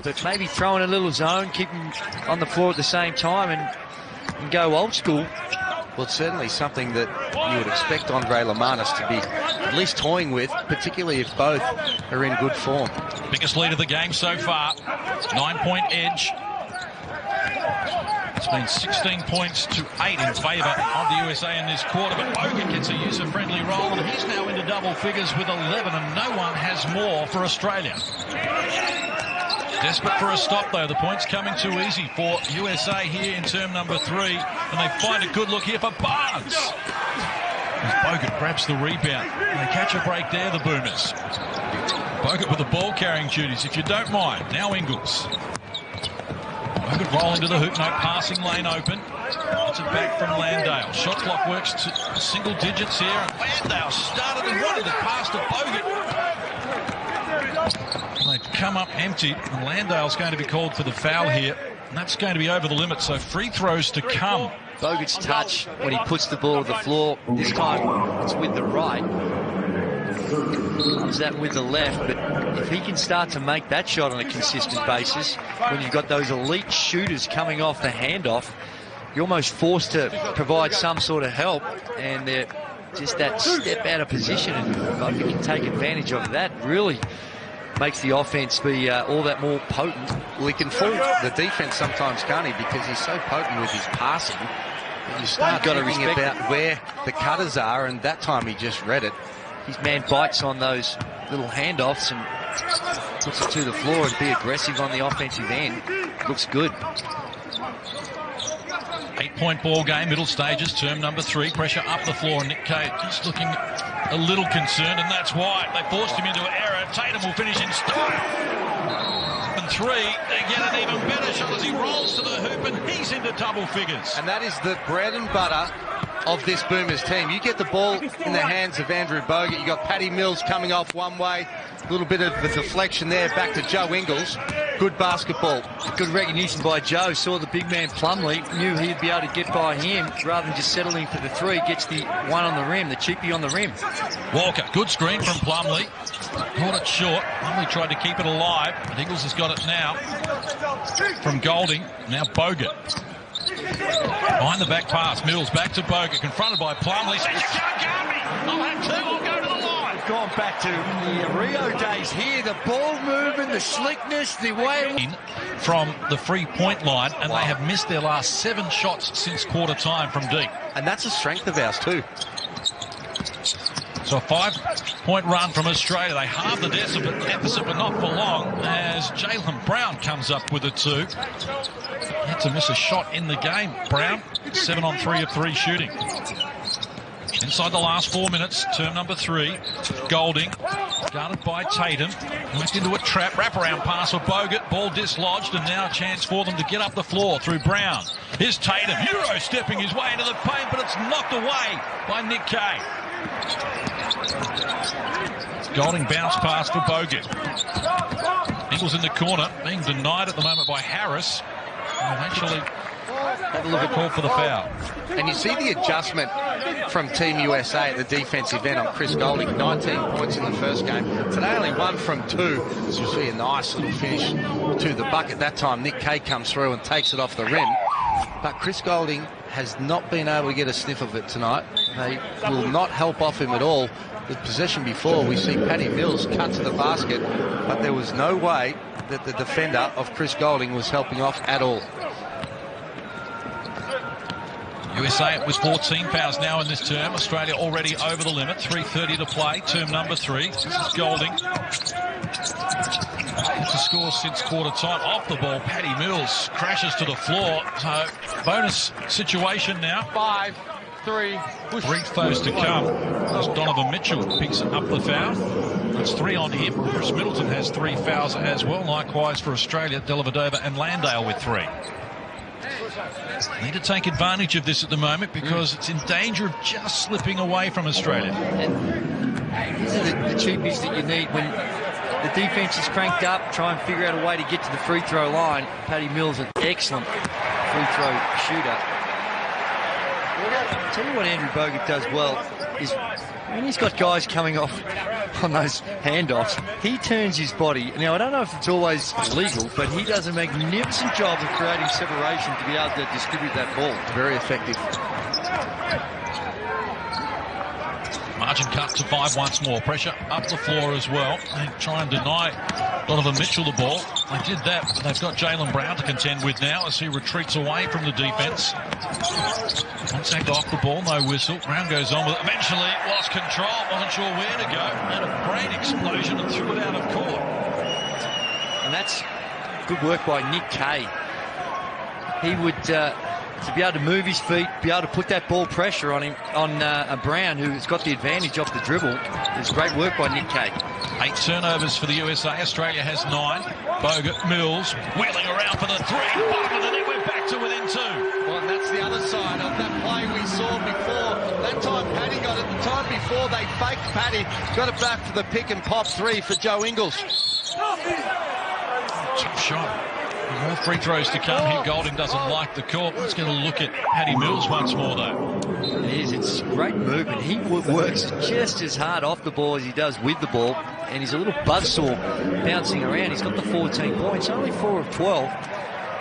But maybe throw in a little zone, keep them on the floor at the same time, and go old school.
Well, it's certainly something that you would expect Andre Lemanis to be at least toying with, particularly if both are in good form.
Biggest lead of the game so far. 9-point edge. It's been 16 points to 8 in favour of the USA in this quarter, but Bogut gets a user-friendly roll, and he's now into double figures with 11, and no one has more for Australia. Desperate for a stop, though. The points coming too easy for USA here in term number 3, and they find a good look here for Barnes. As Bogut grabs the rebound, and they catch a break there, the Boomers. Bogut with the ball-carrying duties, if you don't mind. Now Ingles. Bogut rolling to the hoop, no passing lane open. It's it back from Landale. Shot clock works to single digits here, and Landale started and wanted to pass to Bogut. They come up empty, and Landale's going to be called for the foul here, and that's going to be over the limit, so free throws to come.
Bogut's touch when he puts the ball to the floor, this time it's with the right. Is that with the left? But if he can start to make that shot on a consistent basis, when you've got those elite shooters coming off the handoff, you're almost forced to provide some sort of help, and they're just that step out of position, and Bogut can take advantage of that. Really makes the offense be all that more potent.
Well, he can fool the defense sometimes, can't he? Because he's so potent with his passing. You start thinking about where the cutters are, and that time he just read it.
His man bites on those little handoffs and puts it to the floor and be aggressive on the offensive end. Looks good.
8-point ball game, middle stages, term number 3. Pressure up the floor, and Nick Kay just looking a little concerned, and that's why they forced him into an error. Tatum will finish in style. And 3, they get an even better shot as he rolls to the hoop, and he's into double figures.
And that is the bread and butter of this Boomers team. You get the ball in the hands of Andrew Bogut. You got Patty Mills coming off one way. A little bit of the deflection there, back to Joe Ingles. Good basketball.
Good recognition by Joe. Saw the big man Plumlee, knew he'd be able to get by him rather than just settling for the 3. Gets the one on the rim, the cheapie on the rim.
Walker, good screen from Plumlee. Caught it short. Plumlee tried to keep it alive, but Ingles has got it now from Golding. Now Bogut. Behind the back pass, Mills back to Bogut, confronted by Plumlee. Says, you can't guard me. I'll have 2. I'll go to the line.
Gone back to the Rio days here. The ball movement, the slickness, the way...
From the free-point line, and they have missed their last 7 shots since quarter time from deep.
And that's a strength of ours too.
So a 5-point run from Australia. They halve the deficit, but not for long, as Jaylen Brown comes up with a 2. He had to miss a shot in the game. Brown, 7 on 3 of 3 shooting. Inside the last 4 minutes, term number 3. Golding, guarded by Tatum. Went into a trap, wraparound pass for Bogut. Ball dislodged, and now a chance for them to get up the floor through Brown. Here's Tatum, Euro stepping his way into the paint, but it's knocked away by Nick Kay. Golding bounce pass for Bogut. Ingles in the corner, being denied at the moment by Harris. And eventually have a look at call for the foul.
And you see the adjustment from Team USA at the defensive end on Chris Golding. 19 points in the first game. Today only 1 from 2. This will see a nice little finish to the bucket. That time Nick Kay comes through and takes it off the rim. But Chris Golding has not been able to get a sniff of it tonight. They will not help off him at all. The possession before, we see Patty Mills cut to the basket, but there was no way that the defender of Chris Golding was helping off at all.
USA with 14 fouls now in this term. Australia already over the limit. 3:30 to play. Term number 3. This is Golding. It's a score since quarter time. Off the ball, Patty Mills crashes to the floor. So bonus situation now.
5, 3, push.
Free throws to come. As Donovan Mitchell picks up the foul. That's 3 on him. Chris Middleton has 3 fouls as well. Likewise for Australia, Dellavedova and Landale with 3. Need to take advantage of this at the moment because it's in danger of just slipping away from Australia.
And these are the cheapies that you need when the defense is cranked up. Try and figure out a way to get to the free throw line. Patty Mills, an excellent free throw shooter. I'll tell you what Andrew Bogut does well is when he's got guys coming off on those handoffs, he turns his body. Now, I don't know if it's always legal, but he does a magnificent job of creating separation to be able to distribute that ball.
Very effective.
Margin cut to 5 once more. Pressure up the floor as well. They try and deny Donovan Mitchell the ball. They did that, but they've got Jaylen Brown to contend with now as he retreats away from the defence. Contact off the ball, no whistle. Brown goes on with it. Eventually lost control, wasn't sure where to go. Had a brain explosion and threw it out of court.
And that's good work by Nick Kay. He would, to be able to move his feet, be able to put that ball pressure on him, on Brown, who's got the advantage off the dribble. It's great work by Nick Kay.
8 turnovers for the USA. Australia has 9. Bogut, Mills, wheeling around for the 3. Bottom of the net, we're back to within 2.
Well, and that's the other side of that play we saw before. That time Paddy got it. The time before they faked Paddy, got it back for the pick and pop 3 for Joe Ingles.
Tough shot. More free throws to come here. Golding doesn't like the call. Let's get a look at Paddy Mills once more, though.
It is. It's great movement. He works just as hard off the ball as he does with the ball, and he's a little buzzsaw bouncing around. He's got the 14 points, only 4 of 12,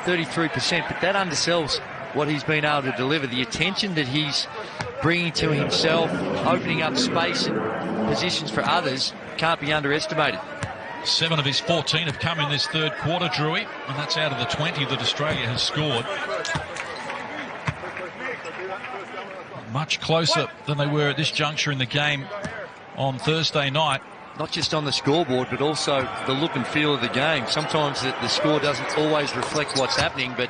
33%, but that undersells what he's been able to deliver. The attention that he's bringing to himself, opening up space and positions for others, can't be underestimated.
7 of his 14 have come in this third quarter, Drewy, and that's out of the 20 that Australia has scored. Much closer than they were at this juncture in the game on Thursday night.
Not just on the scoreboard, but also the look and feel of the game. Sometimes the score doesn't always reflect what's happening, but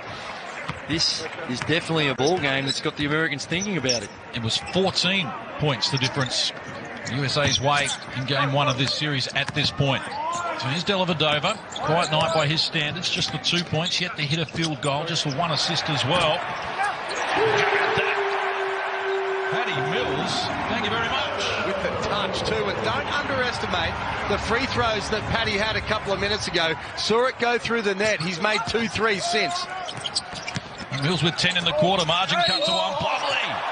this is definitely a ball game that's got the Americans thinking about it.
It was 14 points the difference USA's way in game 1 of this series at this point. So here's Dellavedova. Quiet night by his standards. Just the 2 points. Yet to hit a field goal. Just the 1 assist as well. Paddy Mills, thank you very much.
With the touch too, and don't underestimate the free throws that Paddy had a couple of minutes ago. Saw it go through the net. He's made 2 threes since.
Mills with 10 in the quarter. Margin cut to 1. Plumlee.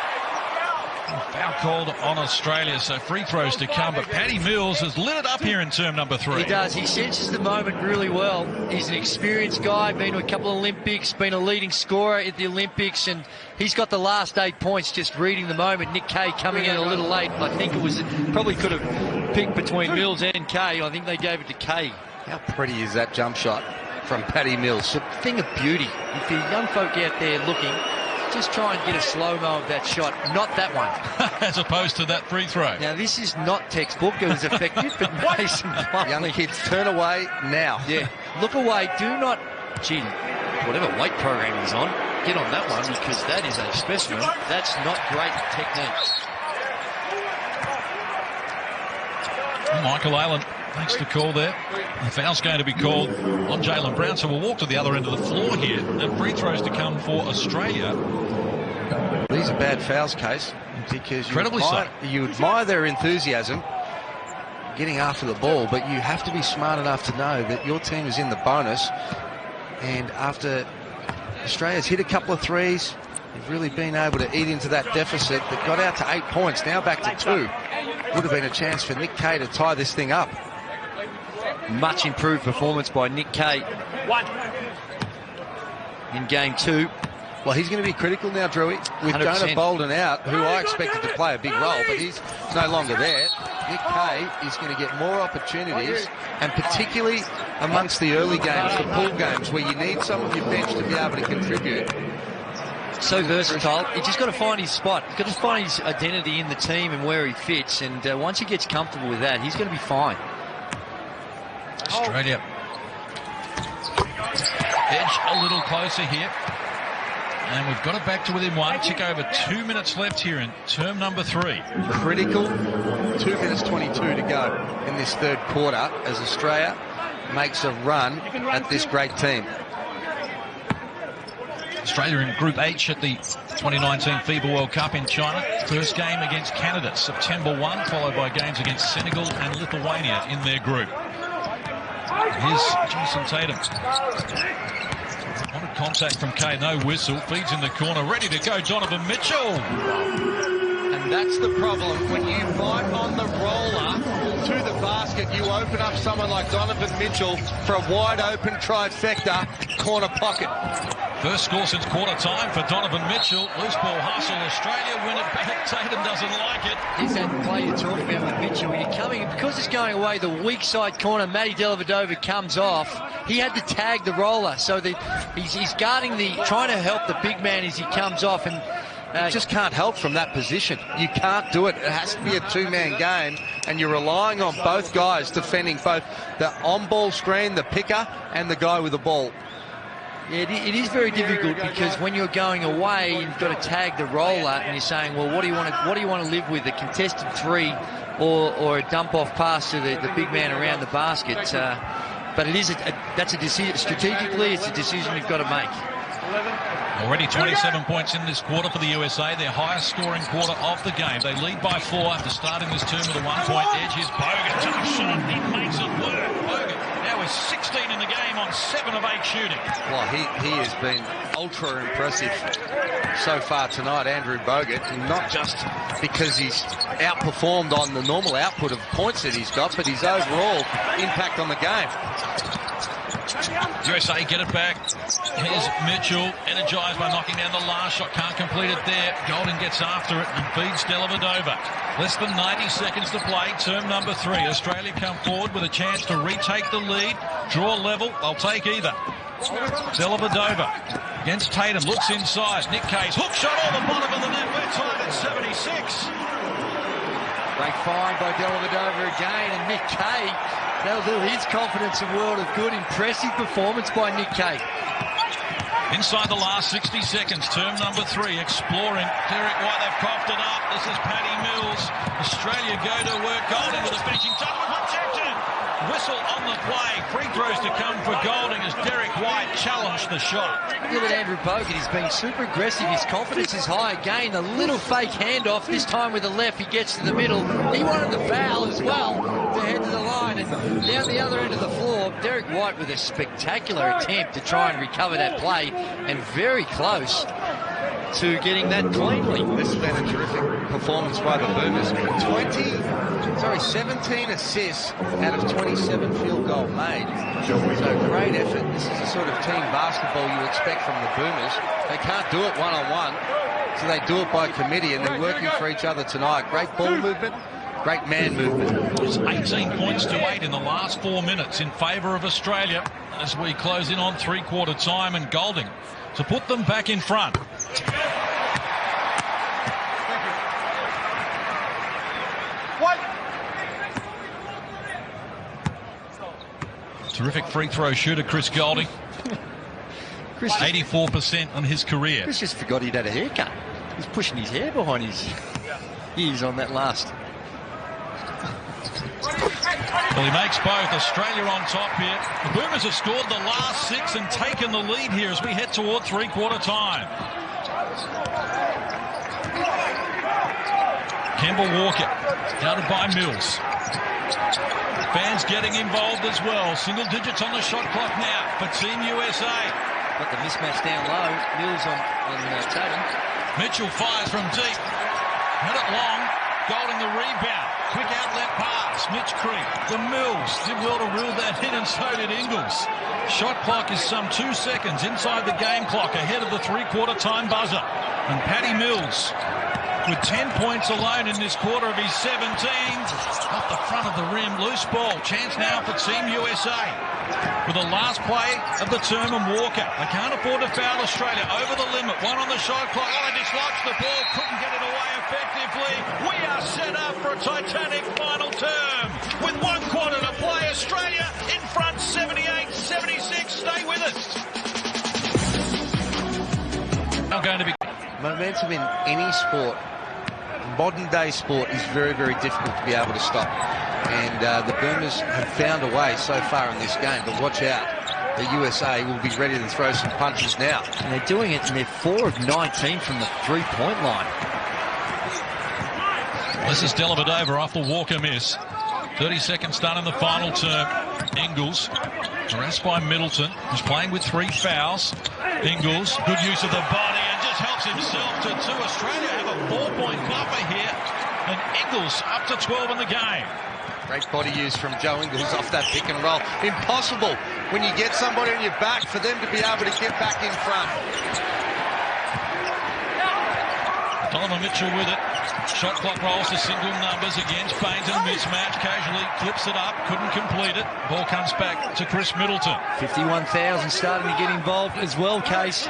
Foul called on Australia, so free throws to come. But Paddy Mills has lit it up here in term number 3.
He does. He senses the moment really well. He's an experienced guy, been to a couple of Olympics, been a leading scorer at the Olympics, and he's got the last 8 points just reading the moment. Nick Kay coming in a little late. I think it was probably could have picked between Mills and Kay. I think they gave it to Kay.
How pretty is that jump shot from Paddy Mills?
It's a thing of beauty. If you young folk out there looking, just try and get a slow-mo of that shot, not that one.
As opposed to that free throw.
Now, this is not textbook. It was effective, but Mason Plumlee.
Young kids, turn away now.
Yeah, look away. Do not, gee, whatever weight program he's on, get on that one, because that is a specimen. That's not great technique.
Michael Allen makes the call there. The foul's going to be called on Jaylen Brown, so we'll walk to the other end of the floor here. And free throws to come for Australia.
These are bad fouls, Case, because you admire their enthusiasm getting after the ball, but you have to be smart enough to know that your team is in the bonus. And after Australia's hit a couple of threes, they've really been able to eat into that deficit that got out to 8 points, now back to 2. Would have been a chance for Nick Kay to tie this thing up.
Much improved performance by Nick Kay in game 2.
Well, he's going to be critical now, Drewy, with
100%.
Jonah Bolden out, who I expected to play a big role, but he's no longer there. Nick Kay is going to get more opportunities, and particularly amongst the early games, the pool games, where you need some of your bench to be able to contribute.
So versatile. He's just got to find his spot. He's got to find his identity in the team and where he fits, and once he gets comfortable with that, he's going to be fine.
Australia edge a little closer here. And we've got it back to within 1. Tick over 2 minutes left here in term number 3.
Critical. 2 minutes 22 to go in this third quarter as Australia makes a run at this great team.
Australia in Group H at the 2019 FIBA World Cup in China. First game against Canada, September 1, followed by games against Senegal and Lithuania in their group. Here's Jason Tatum. Wanted contact from Kay, no whistle. Feeds in the corner, ready to go, Donovan Mitchell.
And that's the problem when you fight on the roller to the basket, you open up someone like Donovan Mitchell for a wide open trifecta corner pocket.
First score since quarter time for Donovan Mitchell. Loose ball hustle. Australia win it back. Tatum doesn't like it.
He's that play you're talking about with Mitchell. When you're coming, because it's going away, the weak side corner, Matty Dellavedova comes off. He had to tag the roller, so that he's guarding trying to help the big man as he comes off, and
you just can't help from that position. You can't do it. It has to be a two-man game, and you're relying on both guys defending both the on-ball screen, the picker, and the guy with the ball.
Yeah, it is very difficult, because when you're going away, you've got to tag the roller, and you're saying, well, what do you want to live with, a contested three or a dump-off pass to the big man around the basket? But it is that's a decision. Strategically, it's a decision you've got to make.
Already 27 points in this quarter for the USA, their highest scoring quarter of the game. They lead by 4 after starting this term with a 1-point edge. Here's Bogut, tough shot, he makes it work. Bogut now is 16 in the game on 7 of 8 shooting.
Well, he has been ultra impressive so far tonight, Andrew Bogut, and not just because he's outperformed on the normal output of points that he's got, but his overall impact on the game.
USA get it back. Here's Mitchell, energised by knocking down the last shot. Can't complete it there. Golding gets after it and feeds Dellavedova. Less than 90 seconds to play. Term number 3. Australia come forward with a chance to retake the lead. Draw level. They'll take either. Dellavedova against Tatum. Looks inside. Nick Kay's hook shot on the bottom of the net. We're tied at 76.
Great find by Dellavedova again, and Nick Kay, that'll do his confidence a world of good. Impressive performance by Nick Kay.
Inside the last 60 seconds, term number 3, exploring. Derek White, they've coughed it up. This is Paddy Mills. Australia go to work. Golding with a finishing touch. Protection. Whistle on the play. Free throws to come for Golding as Derek White challenged the shot.
Look at Andrew Bogut. He's been super aggressive. His confidence is high. Again, a little fake handoff. This time with the left, he gets to the middle. He wanted the foul as well to head to the line. And down the other end of the floor, Derek White with a spectacular attempt to try and recover that play, and very close to getting that cleanly.
This has been a terrific performance by the Boomers. 17 assists out of 27 field goal made. So great effort. This is the sort of team basketball you expect from the Boomers. They can't do it one-on-one, so they do it by committee, and they're working for each other tonight. Great ball movement, great man movement.
It's 18 points to 8 in the last 4 minutes in favour of Australia as we close in on three-quarter time, and Golding to put them back in front. Terrific free throw shooter, Chris Golding. 84% on his career.
Chris just forgot he'd had a haircut. He's pushing his hair behind his ears on that last.
Well, he makes both. Australia on top here. The Boomers have scored the last 6 and taken the lead here as we head toward three-quarter time. Kemba Walker, guarded by Mills. Fans getting involved as well. Single digits on the shot clock now for Team USA.
Got the mismatch down low. Mills on Tatum.
Mitchell fires from deep. Had it long. Golding the rebound. Quick outlet pass. Mitch Creek. The Mills did well to rule that in, and so did Ingles. Shot clock is some 2 seconds inside the game clock ahead of the three-quarter time buzzer. And Paddy Mills with 10 points alone in this quarter of his 17. Off the front of the rim. Loose ball. Chance now for Team USA. With the last play of the term, and Walker. They can't afford to foul Australia. Over the limit. One on the shot clock. Oh, they dislodged the ball. Couldn't get it away effectively. We are set up for a titanic final term. With 1 quarter to play. Australia in front 78-76. Stay with us. Now going to be...
Momentum in any sport, modern day sport, is very, very difficult to be able to stop. And the Boomers have found a way so far in this game, but watch out. The USA will be ready to throw some punches now.
And they're doing it, and they're 4 of 19 from the three-point line.
This is Dellavedova off the Walker miss. 30 seconds done in the final term. Ingles, harassed by Middleton, who's playing with 3 fouls. Ingles, good use of the body, and just helps himself to 2. Australia have a 4-point buffer here, and Ingles up to 12 in the game.
Great body use from Joe Ingles off that pick and roll. Impossible when you get somebody on your back for them to be able to get back in front.
Donovan Mitchell with it. Shot clock rolls to single numbers against Baines in a mismatch. Casually clips it up, couldn't complete it. Ball comes back to Chris Middleton.
51,000 starting to get involved as well, Case.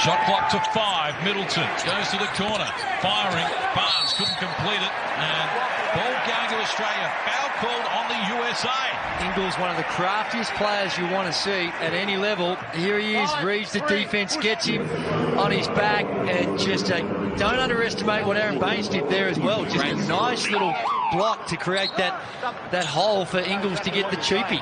Shot clock to 5. Middleton goes to the corner. Firing. Barnes couldn't complete it. And ball going to Australia. Foul called on the USA.
Ingles, one of the craftiest players you want to see at any level. Here he is, reads the defence, gets him on his back, and just don't underestimate what Aaron Baines did there as well. Just a nice little block to create that hole for Ingles to get the cheapie.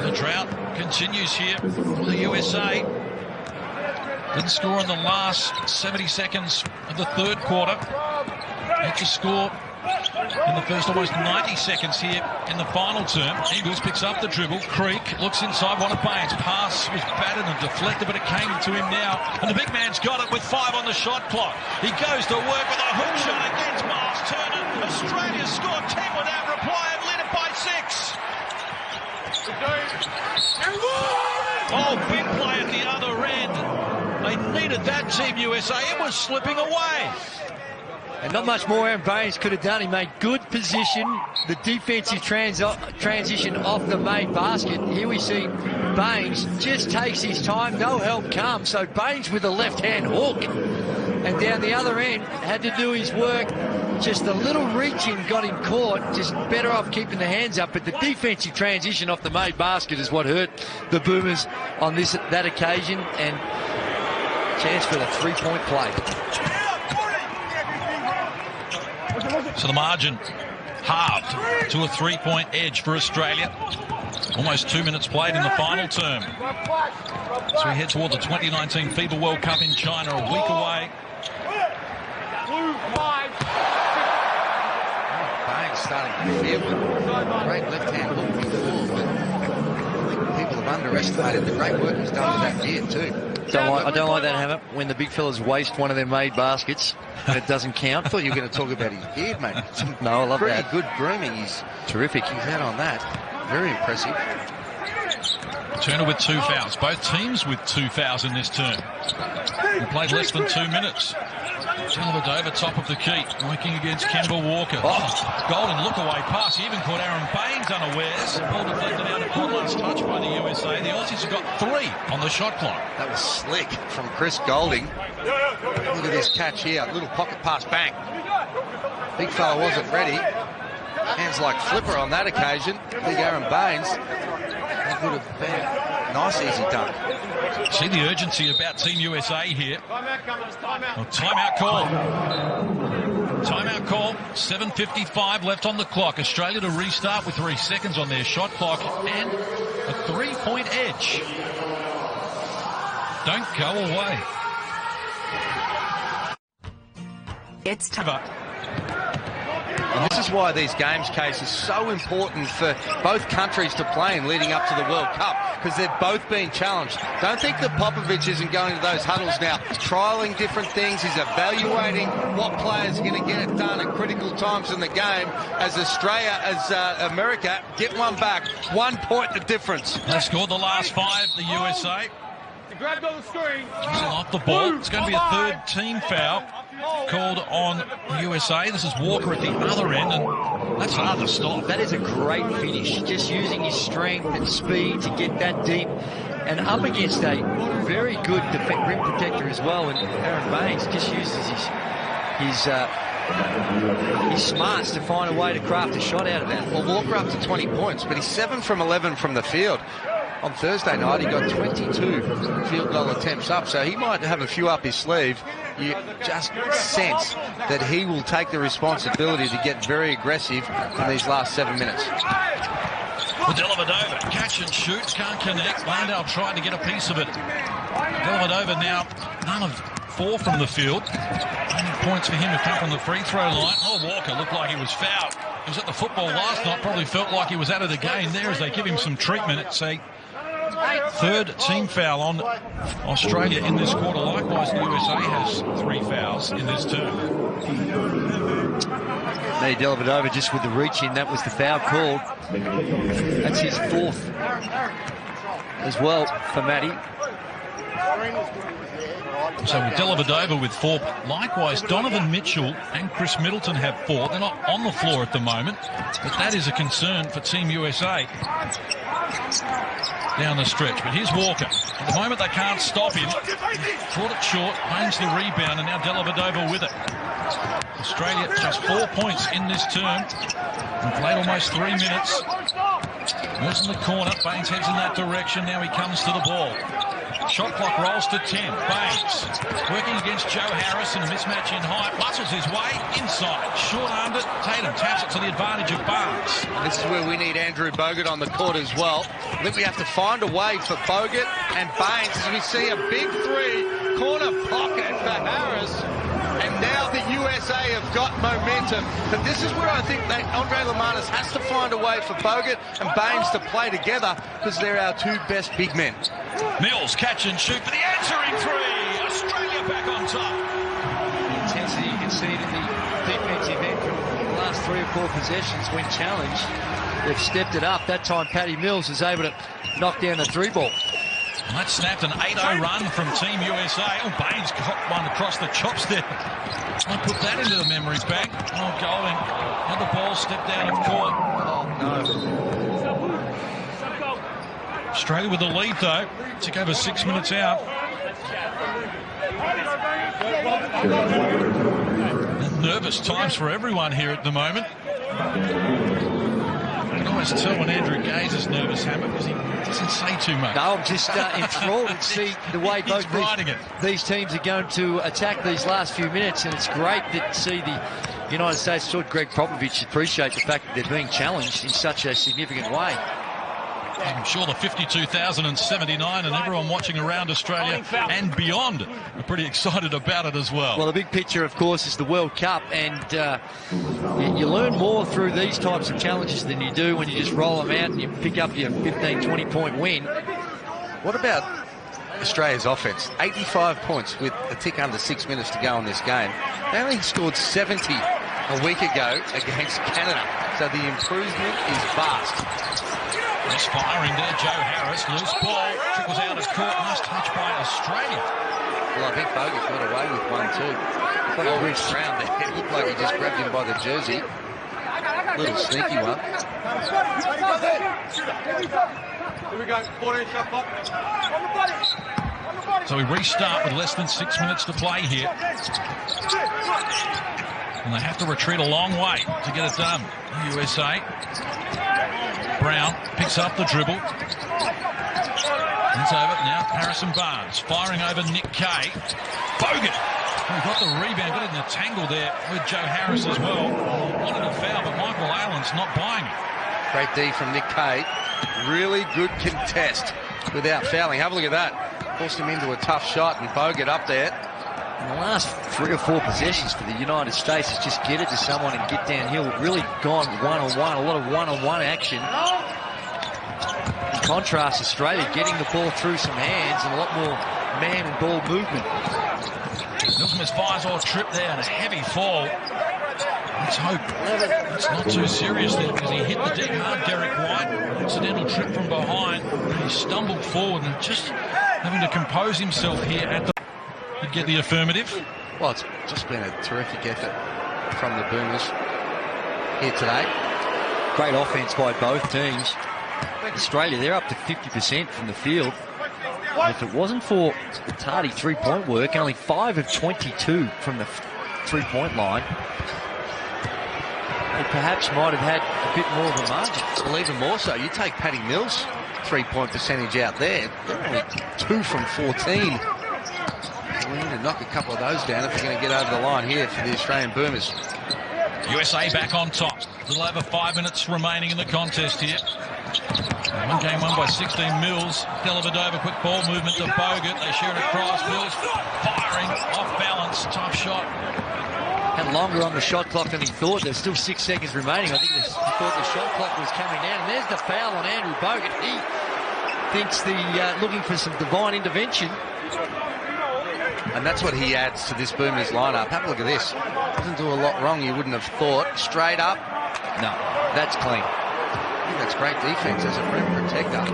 The drought continues here for the USA. Didn't score in the last 70 seconds of the third quarter. Had to score in the first almost 90 seconds here in the final term. Ingles picks up the dribble. Creek looks inside one of Baines. Pass was battered and deflected, but it came to him now. And the big man's got it with 5 on the shot clock. He goes to work with a hook shot against Miles Turner. Australia scored 10 without reply and led it by 6. Oh, big play at the other end. They needed that, Team USA. It was slipping away.
And not much more Aaron Baines could have done. He made good position. The defensive transition off the made basket. Here we see Baines just takes his time. No help comes. So Baines with a left-hand hook. And down the other end, had to do his work. Just a little reaching got him caught. Just better off keeping the hands up. But the defensive transition off the made basket is what hurt the Boomers on that occasion. And chance for the three-point play.
So the margin halved to a 3-point edge for Australia. Almost 2 minutes played in the final term. So we head toward the 2019 FIBA World Cup in China, a week away.
Baines starting to feel it. Great left-hand hook before, but I think people have underestimated the great work he's done with that beard too.
I don't like that, Hammer, when the big fellas waste one of their made baskets and it doesn't count.
I thought you were going to talk about his beard, mate.
No, I love that.
Pretty good grooming. He's
terrific.
He's had on that. Very impressive.
Turner with 2 fouls. Both teams with 2 fouls in this term. We played less than 2 minutes. Dellavedova, top of the key, working against Kemba Walker. Oh, golden look-away pass. He even caught Aaron Baines unawares. Ball deflected out of Portland's touch by the USA. The Aussies have got 3 on the shot clock.
That was slick from Chris Goulding. Look at this catch here. Little pocket pass, bang. Big fella wasn't ready. Hands like flipper on that occasion. Big Aaron Baines. That would have been nice, easy dunk.
See the urgency about Team USA here. Well, timeout call. Timeout call. 7:55 left on the clock. Australia to restart with 3 seconds on their shot clock and a 3-point edge. Don't go away.
It's time.
And this is why these games, Case, is so important for both countries to play in leading up to the World Cup, because they've both been challenged. Don't think that Popovich isn't going to those huddles now, trialling different things. He's evaluating what players are going to get it done at critical times in the game. As Australia, as America, get one back. 1 point the difference.
They scored the last 5, the USA.
Grabbed on the screen.
Using off the ball. It's going to be a 3rd team foul called on the USA. This is Walker at the other end, and that's hard to stop.
That is a great finish. Just using his strength and speed to get that deep and up against a very good rim protector as well. And Aaron Baines just uses his smarts to find a way to craft a shot out of that.
Well, Walker up to 20 points, but he's 7 from 11 from the field. On Thursday night, he got 22 field goal attempts up, so he might have a few up his sleeve. You just sense that he will take the responsibility to get very aggressive in these last 7 minutes.
Dellavedova, catch and shoots, can't connect. Landale tried to get a piece of it. Dellavedova now none of 4 from the field. Only points for him have come from the free throw line. Oh, Walker looked like he was fouled. He was at the football last night, probably felt like he was out of the game there as they give him some treatment. It's a Third team foul on Australia in this quarter. Likewise, the USA has 3 fouls in this term.
Matty Dellavedova just with the reach in, that was the foul called. That's his 4th as well for Matty.
So Dellavedova with 4. Likewise, Donovan Mitchell and Chris Middleton have 4. They're not on the floor at the moment, but that is a concern for Team USA down the stretch. But here's Walker. At the moment, they can't stop him. Caught it short, Baines the rebound, and now Dellavedova with it. Australia just 4 points in this term. We've played almost 3 minutes. Mills in the corner. Baines heads in that direction. Now he comes to the ball. Shot clock rolls to 10. Baines working against Joe Harris in a mismatch in height. Muscles his way inside. Short-armed it. Tatum taps it to the advantage of Barnes.
This is where we need Andrew Bogut on the court as well. I think we have to find a way for Bogut and Baines as we see a big 3 corner pocket for Harris. And now the USA have got momentum. But this is where I think that Andre Lamanis has to find a way for Bogut and Baines to play together because they're our 2 best big men.
Mills catch and shoot for the answering 3. Australia back on top.
The intensity you can see in the defensive end from the last 3 or 4 possessions when challenged. They've stepped it up. That time Patty Mills is able to knock down the 3 ball.
And that snapped an 8-0 run from Team USA. Oh, Baines got one across the chops there. I'll put that into the memory bank. Oh, Golding. Now the ball stepped out of court.
Oh, no.
Australia with the lead, though. Took over 6 minutes out. Nervous times for everyone here at the moment. You can always tell when Andrew Gaze is nervous, Hammer, because he doesn't say too much.
No, I'm just enthralled to see the way both these teams are going to attack these last few minutes, and it's great to see the United States, sort of Greg Popovich, appreciate the fact that they're being challenged in such a significant way.
I'm sure the 52,079 and everyone watching around Australia and beyond are pretty excited about it as well.
Well, the big picture, of course, is the World Cup, and you learn more through these types of challenges than you do when you just roll them out and you pick up your 15, 20-point win.
What about Australia's offense? 85 points with a tick under 6 minutes to go in this game. They only scored 70 a week ago against Canada, so the improvement is vast.
Misfiring there, Joe Harris. Loose ball. Trickles out as court. Nice touch by Australia.
Well, I think Bogut got away with one too. Well, reached around there. It looked like he just grabbed him by the jersey. Little sneaky one.
Here we go. 14 shot clock.
So we restart with less than 6 minutes to play here. And they have to retreat a long way to get it done. The USA. Brown picks up the dribble. It's over now. Harrison Barnes firing over Nick Kay. Bogut. He got the rebound, got in the tangle there with Joe Harris as well. Wanted a foul, but Michael Allen's not buying it.
Great D from Nick Kay. Really good contest without fouling. Have a look at that. Forced him into a tough shot, and Bogut up there.
In the last 3 or 4 possessions for the United States is just get it to someone and get downhill. Really gone one-on-one, a lot of one-on-one action. In contrast, Australia getting the ball through some hands and a lot more man and ball movement.
Mills misfires or trip there and a heavy fall. Let's hope it's not too serious there because he hit the deck hard, Derek White. Accidental trip from behind. He stumbled forward and just having to compose himself here at the... He'd get the affirmative.
Well, it's just been a terrific effort from the Boomers here today.
Great offense by both teams. Australia, they're up to 50% from the field. And if it wasn't for the tardy 3-point work, only 5 of 22 from the 3-point line, it perhaps might have had a bit more of a margin.
Well, even more so. You take Patty Mills' 3-point percentage out there. They're only 2 from 14. We need to knock a couple of those down if we're going to get over the line here for the Australian Boomers.
USA back on top. A little over 5 minutes remaining in the contest here. One game won by 16. Mills. Dellavedova, quick ball movement to Bogut. They share it across. Mills firing off balance. Tough shot.
Had longer on the shot clock than he thought. There's still 6 seconds remaining. I think he thought the shot clock was coming down. And there's the foul on Andrew Bogut. He thinks looking for some divine intervention.
And that's what he adds to this Boomers lineup. Have a look at this. Doesn't do a lot wrong, you wouldn't have thought. Straight up. No, that's clean. I think that's great defense as a rim protector.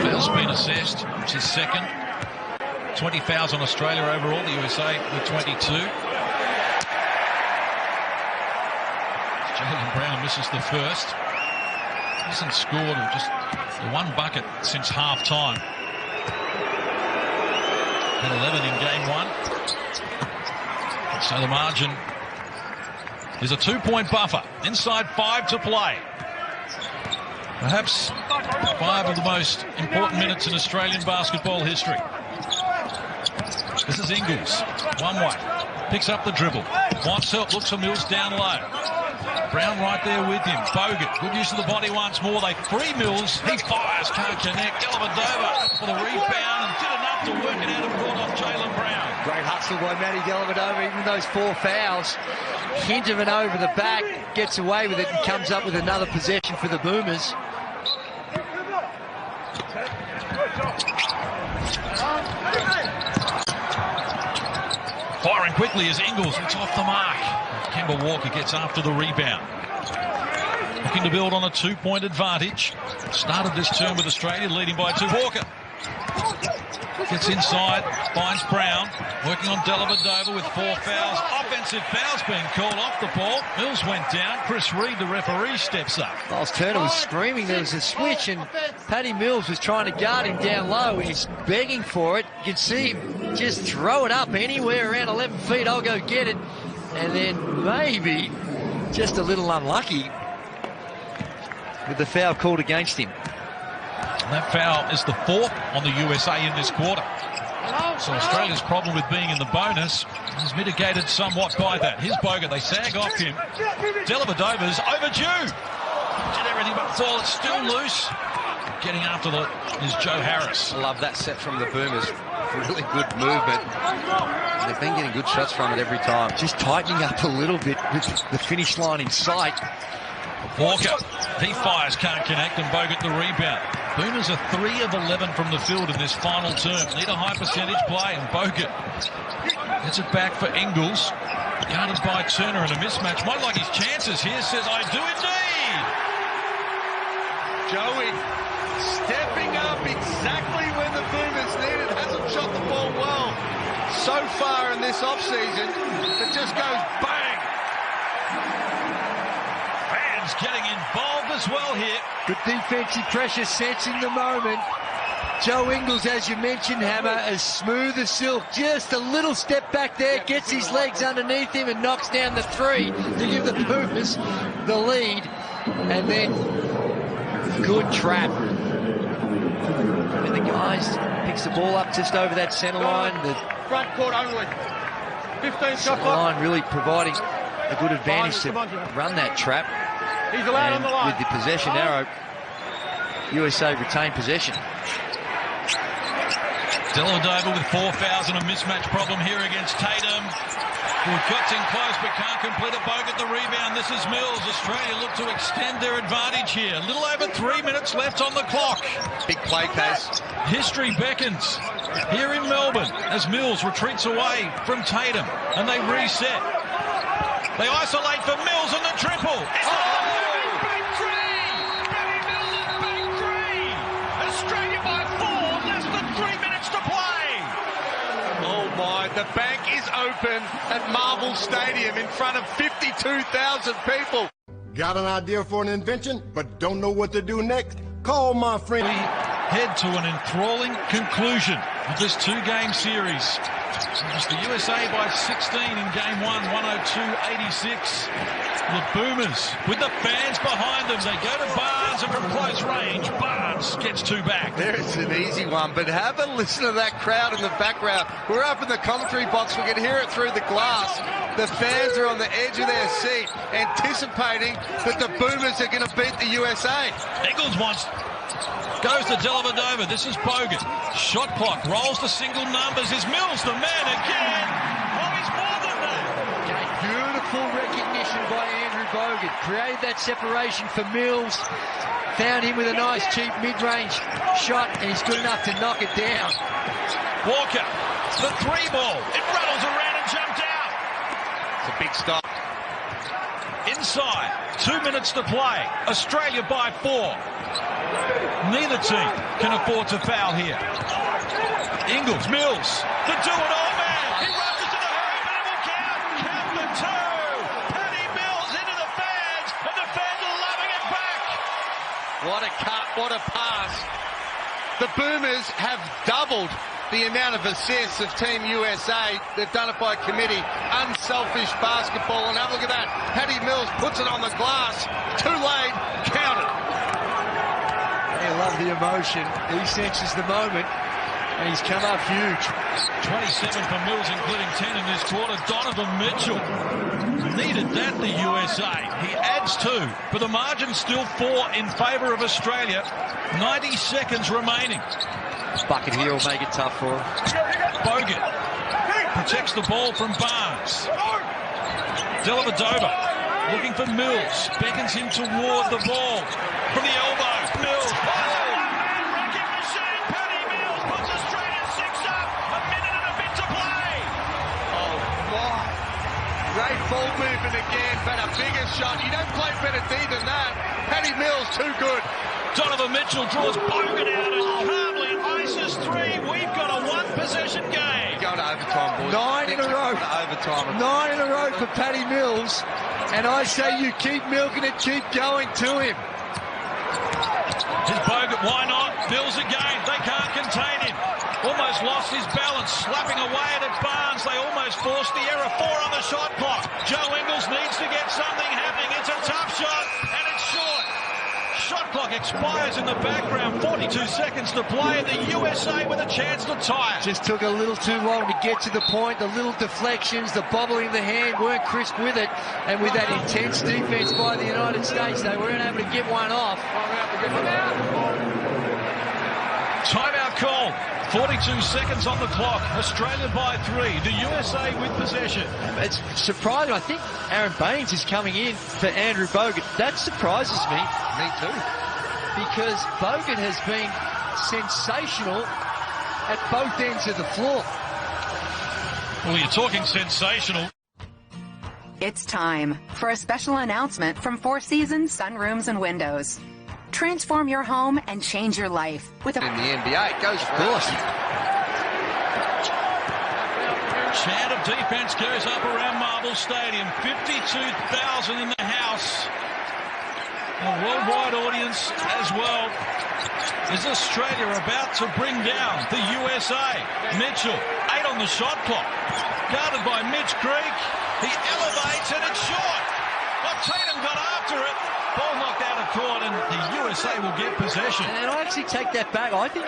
Foul's been assessed. It's his second. 20 fouls on Australia overall. The USA with 22. Jaylen Brown misses the first. Hasn't scored just the one bucket since half-time. Had 11 in game one. So the margin is a 2-point buffer. Inside 5 to play. Perhaps 5 of the most important minutes in Australian basketball history. This is Ingles. One way. Picks up the dribble. Wants help. Looks for Mills down low. Brown right there with him. Bogut. Good use of the body once more. They free Mills. He fires. Can't connect. Dellavedova for the rebound and did enough to work it out and brought off Jaylen Brown.
Great hustle by Matty Dellavedova. Even those 4 fouls. Hinterman over the back. Gets away with it and comes up with another possession for the Boomers.
Firing quickly is Ingles. It's off the mark. Kemba Walker gets after the rebound. Looking to build on a 2-point advantage. Started this term with Australia leading by 2. Walker gets inside, finds Brown. Working on Dellavedova with 4 fouls. Offensive fouls being called off the ball. Mills went down. Chris Reed, the referee, steps up.
Miles Turner was screaming there was a switch, and Paddy Mills was trying to guard him down low. He's begging for it. You can see him just throw it up anywhere around 11 feet. I'll go get it. And then maybe just a little unlucky with the foul called against him.
That foul is the 4th on the USA in this quarter. So Australia's problem with being in the bonus is mitigated somewhat by that. Here's Bogut. They sag off him. Dellavedova's overdue. Did everything but fall. It's still loose. Getting after is Joe Harris.
I love that set from the Boomers. Really good movement. They've been getting good shots from it every time.
Just tightening up a little bit with the finish line in sight.
Walker, he fires, can't connect, and Bogut the rebound. Boomers are 3 of 11 from the field in this final term. Need a high percentage play, and Bogut gets it back for Ingles. Guarded by Turner in a mismatch. Might like his chances here, says, I do indeed.
Joey stepping up exactly when the Boomers need it. Hasn't shot the ball well so far in this offseason. It just goes bang.
Fans getting involved as well here.
Good defensive pressure, sensing the moment. Joe Ingles, as you mentioned, Hammer, as smooth as silk. Just a little step back there, gets his legs underneath him and knocks down the 3 to give the Boomers the lead. And then, good trap. And the guys picks the ball up just over that centre line. The
Front court only. 15 shot
centre
clock.
line really providing a good advantage to run that trap.
He's allowed on
And
the line.
with the possession arrow, USA retain possession.
Dellavedova with 4 fouls and a mismatch problem here against Tatum. Who cuts in close but can't complete a. Bogut the rebound. This is Mills. Australia look to extend their advantage here. A little over 3 minutes left on the clock.
Big play case.
History beckons here in Melbourne as Mills retreats away from Tatum and they reset. They isolate for Mills and the triple. It's Bank 3! Barry Mills and Bank 3! Australia by 4, less than 3 minutes to play.
Oh my, the bank is open at Marvel Stadium in front of 52,000 people.
Got an idea for an invention, but don't know what to do next? Call my friend.
We head to an enthralling conclusion of this 2-game series. It's the USA by 16 in game 1, 102-86. The Boomers with the fans behind them. They go to Barnes, and from close range, Barnes gets 2 back.
There's an easy one, but have a listen to that crowd in the background. We're up in the commentary box. We can hear it through the glass. The fans are on the edge of their seat, anticipating that the Boomers are going to beat the USA.
Ingles goes to Dellavedova. This is Bogut. Shot clock rolls to single numbers. Is Mills the man again? Oh, he's more than that.
Beautiful recognition by Andrew Bogut created that separation for Mills. Found him with a nice cheap mid-range shot, and he's good enough to knock it down.
Walker, the 3 ball. It rattles around and jumped out.
It's a big stop.
Inside, 2 minutes to play. Australia by 4. Neither team can afford to foul here. Ingles, Mills, the do-it-all man. He rushes to the hoop and it will count. Count the 2. Paddy Mills into the fans, and the fans are loving it back.
What a cut, what a pass. The Boomers have doubled the amount of assists of Team USA. They've done it by committee. Unselfish basketball, and have a look at that. Paddy Mills puts it on the glass. Too late, count it.
I love the emotion. He senses the moment, and he's come up huge.
27 for Mills, including 10 in this quarter. Donovan Mitchell needed that, the USA. He adds 2, but the margin's still 4 in favour of Australia. 90 seconds remaining.
Bucket here will make it tough for him.
Bogut protects the ball from Barnes. Dellavedova looking for Mills. Beckons him toward the ball. From the elbow, Mills. Wrecking machine, Paddy Mills puts Australia 6 up. A minute and a bit to play.
Oh, my. Great ball movement again, but a bigger shot. You don't play better D than that. Paddy Mills, too good.
Donovan Mitchell draws Bogut out and calmly ices 3. We've got a 1-possession game.
Go to overtime, boys.
9 in a row.
Overtime.
9 in a row for Paddy Mills. And I say you keep milking it, keep going to him.
Here's Bogut, why not? Mills again, they can't contain him. Almost lost his balance, slapping away at it. Barnes, they almost forced the error. 4 on the shot clock. Joe Ingles needs to get something happening. It's a tough shot, and it's short. Shot clock expires in the background. 42 seconds to play, and the USA with a chance to tie it.
Just took a little too long to get to the point. The little deflections, the bobbling of the hand weren't crisp with it. And with that intense defense by the United States, they weren't able to get one off.
Timeout call. 42 seconds on the clock. Australia by 3. The USA with possession.
It's surprising. I think Aaron Baines is coming in for Andrew Bogut. That surprises me.
Me too.
Because Bogut has been sensational at both ends of the floor.
Well, you're talking sensational.
It's time for a special announcement from Four Seasons Sunrooms and Windows. Transform your home and change your life with a...
In the NBA, it goes for us.
Chant of defense goes up around Marvel Stadium. 52,000 in the house. A worldwide audience as well. Is Australia about to bring down the USA? Mitchell, 8 on the shot clock. Guarded by Mitch Creek. He elevates and it's short. But Tatum got after it. Ball knocked out of court and the USA will get possession.
And I actually take that back. I think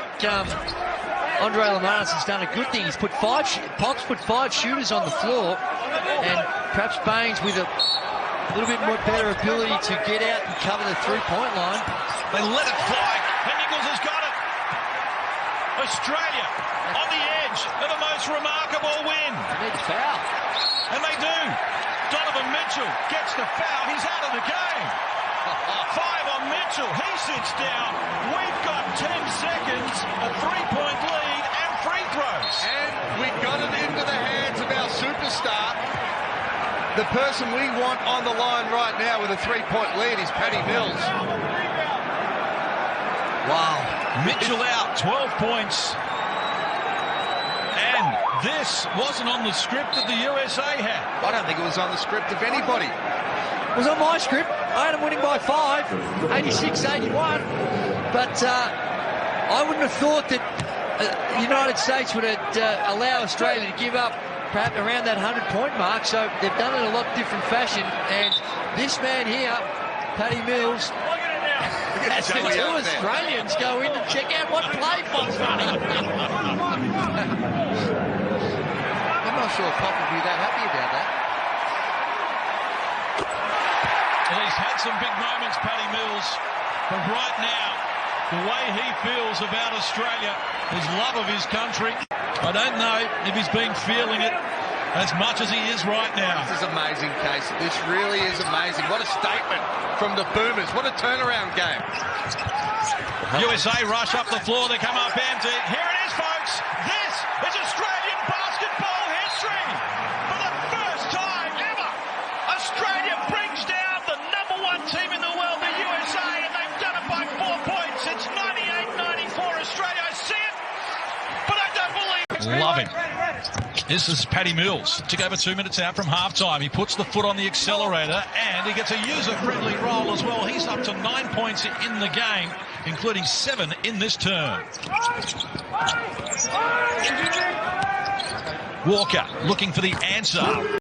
Andre Lamaris has done a good thing. He's put Pop's put 5 shooters on the floor, and perhaps Baines with a little bit more better ability to get out and cover the 3-point line.
They let it fly, and Nichols has got it. Australia on the edge of the most remarkable win.
They need to foul.
And they do. Donovan Mitchell gets the foul. He's out of the game. 5 on Mitchell. He sits down. We've got 10 seconds, a 3-point lead, and free throws.
And we got it into the hands of our superstar. The person we want on the line right now with a 3-point lead is Paddy Mills.
Wow. Mitchell out, 12 points. And this wasn't on the script that the USA had.
I don't think it was on the script of anybody.
It was on my script. I had them winning by 5, 86-81. But I wouldn't have thought that the United States would allow Australia to give up perhaps around that 100-point mark. So they've done it in a lot different fashion. And this man here, Paddy Mills, as the 2 Australians go in and check out what play Fox running.
I'm not sure Pop would be that happy about that.
Well, he's had some big moments, Paddy Mills, but right now, the way he feels about Australia, his love of his country, I don't know if he's been feeling it as much as he is right now.
This is amazing, Casey. This really is amazing. What a statement from the Boomers. What a turnaround game.
USA rush up the floor. They come up empty. Here it is, folks. This is Australian basketball history. For the first time ever, Australia brings down the #1 team in the world, the USA, and they've done it by 4 points. It's 98-94 Australia. I see it, but I don't believe it. Love him. This is Paddy Mills. Took over 2 minutes out from halftime. He puts the foot on the accelerator and he gets a user-friendly roll as well. He's up to 9 points in the game, including 7 in this term. Walker looking for the answer.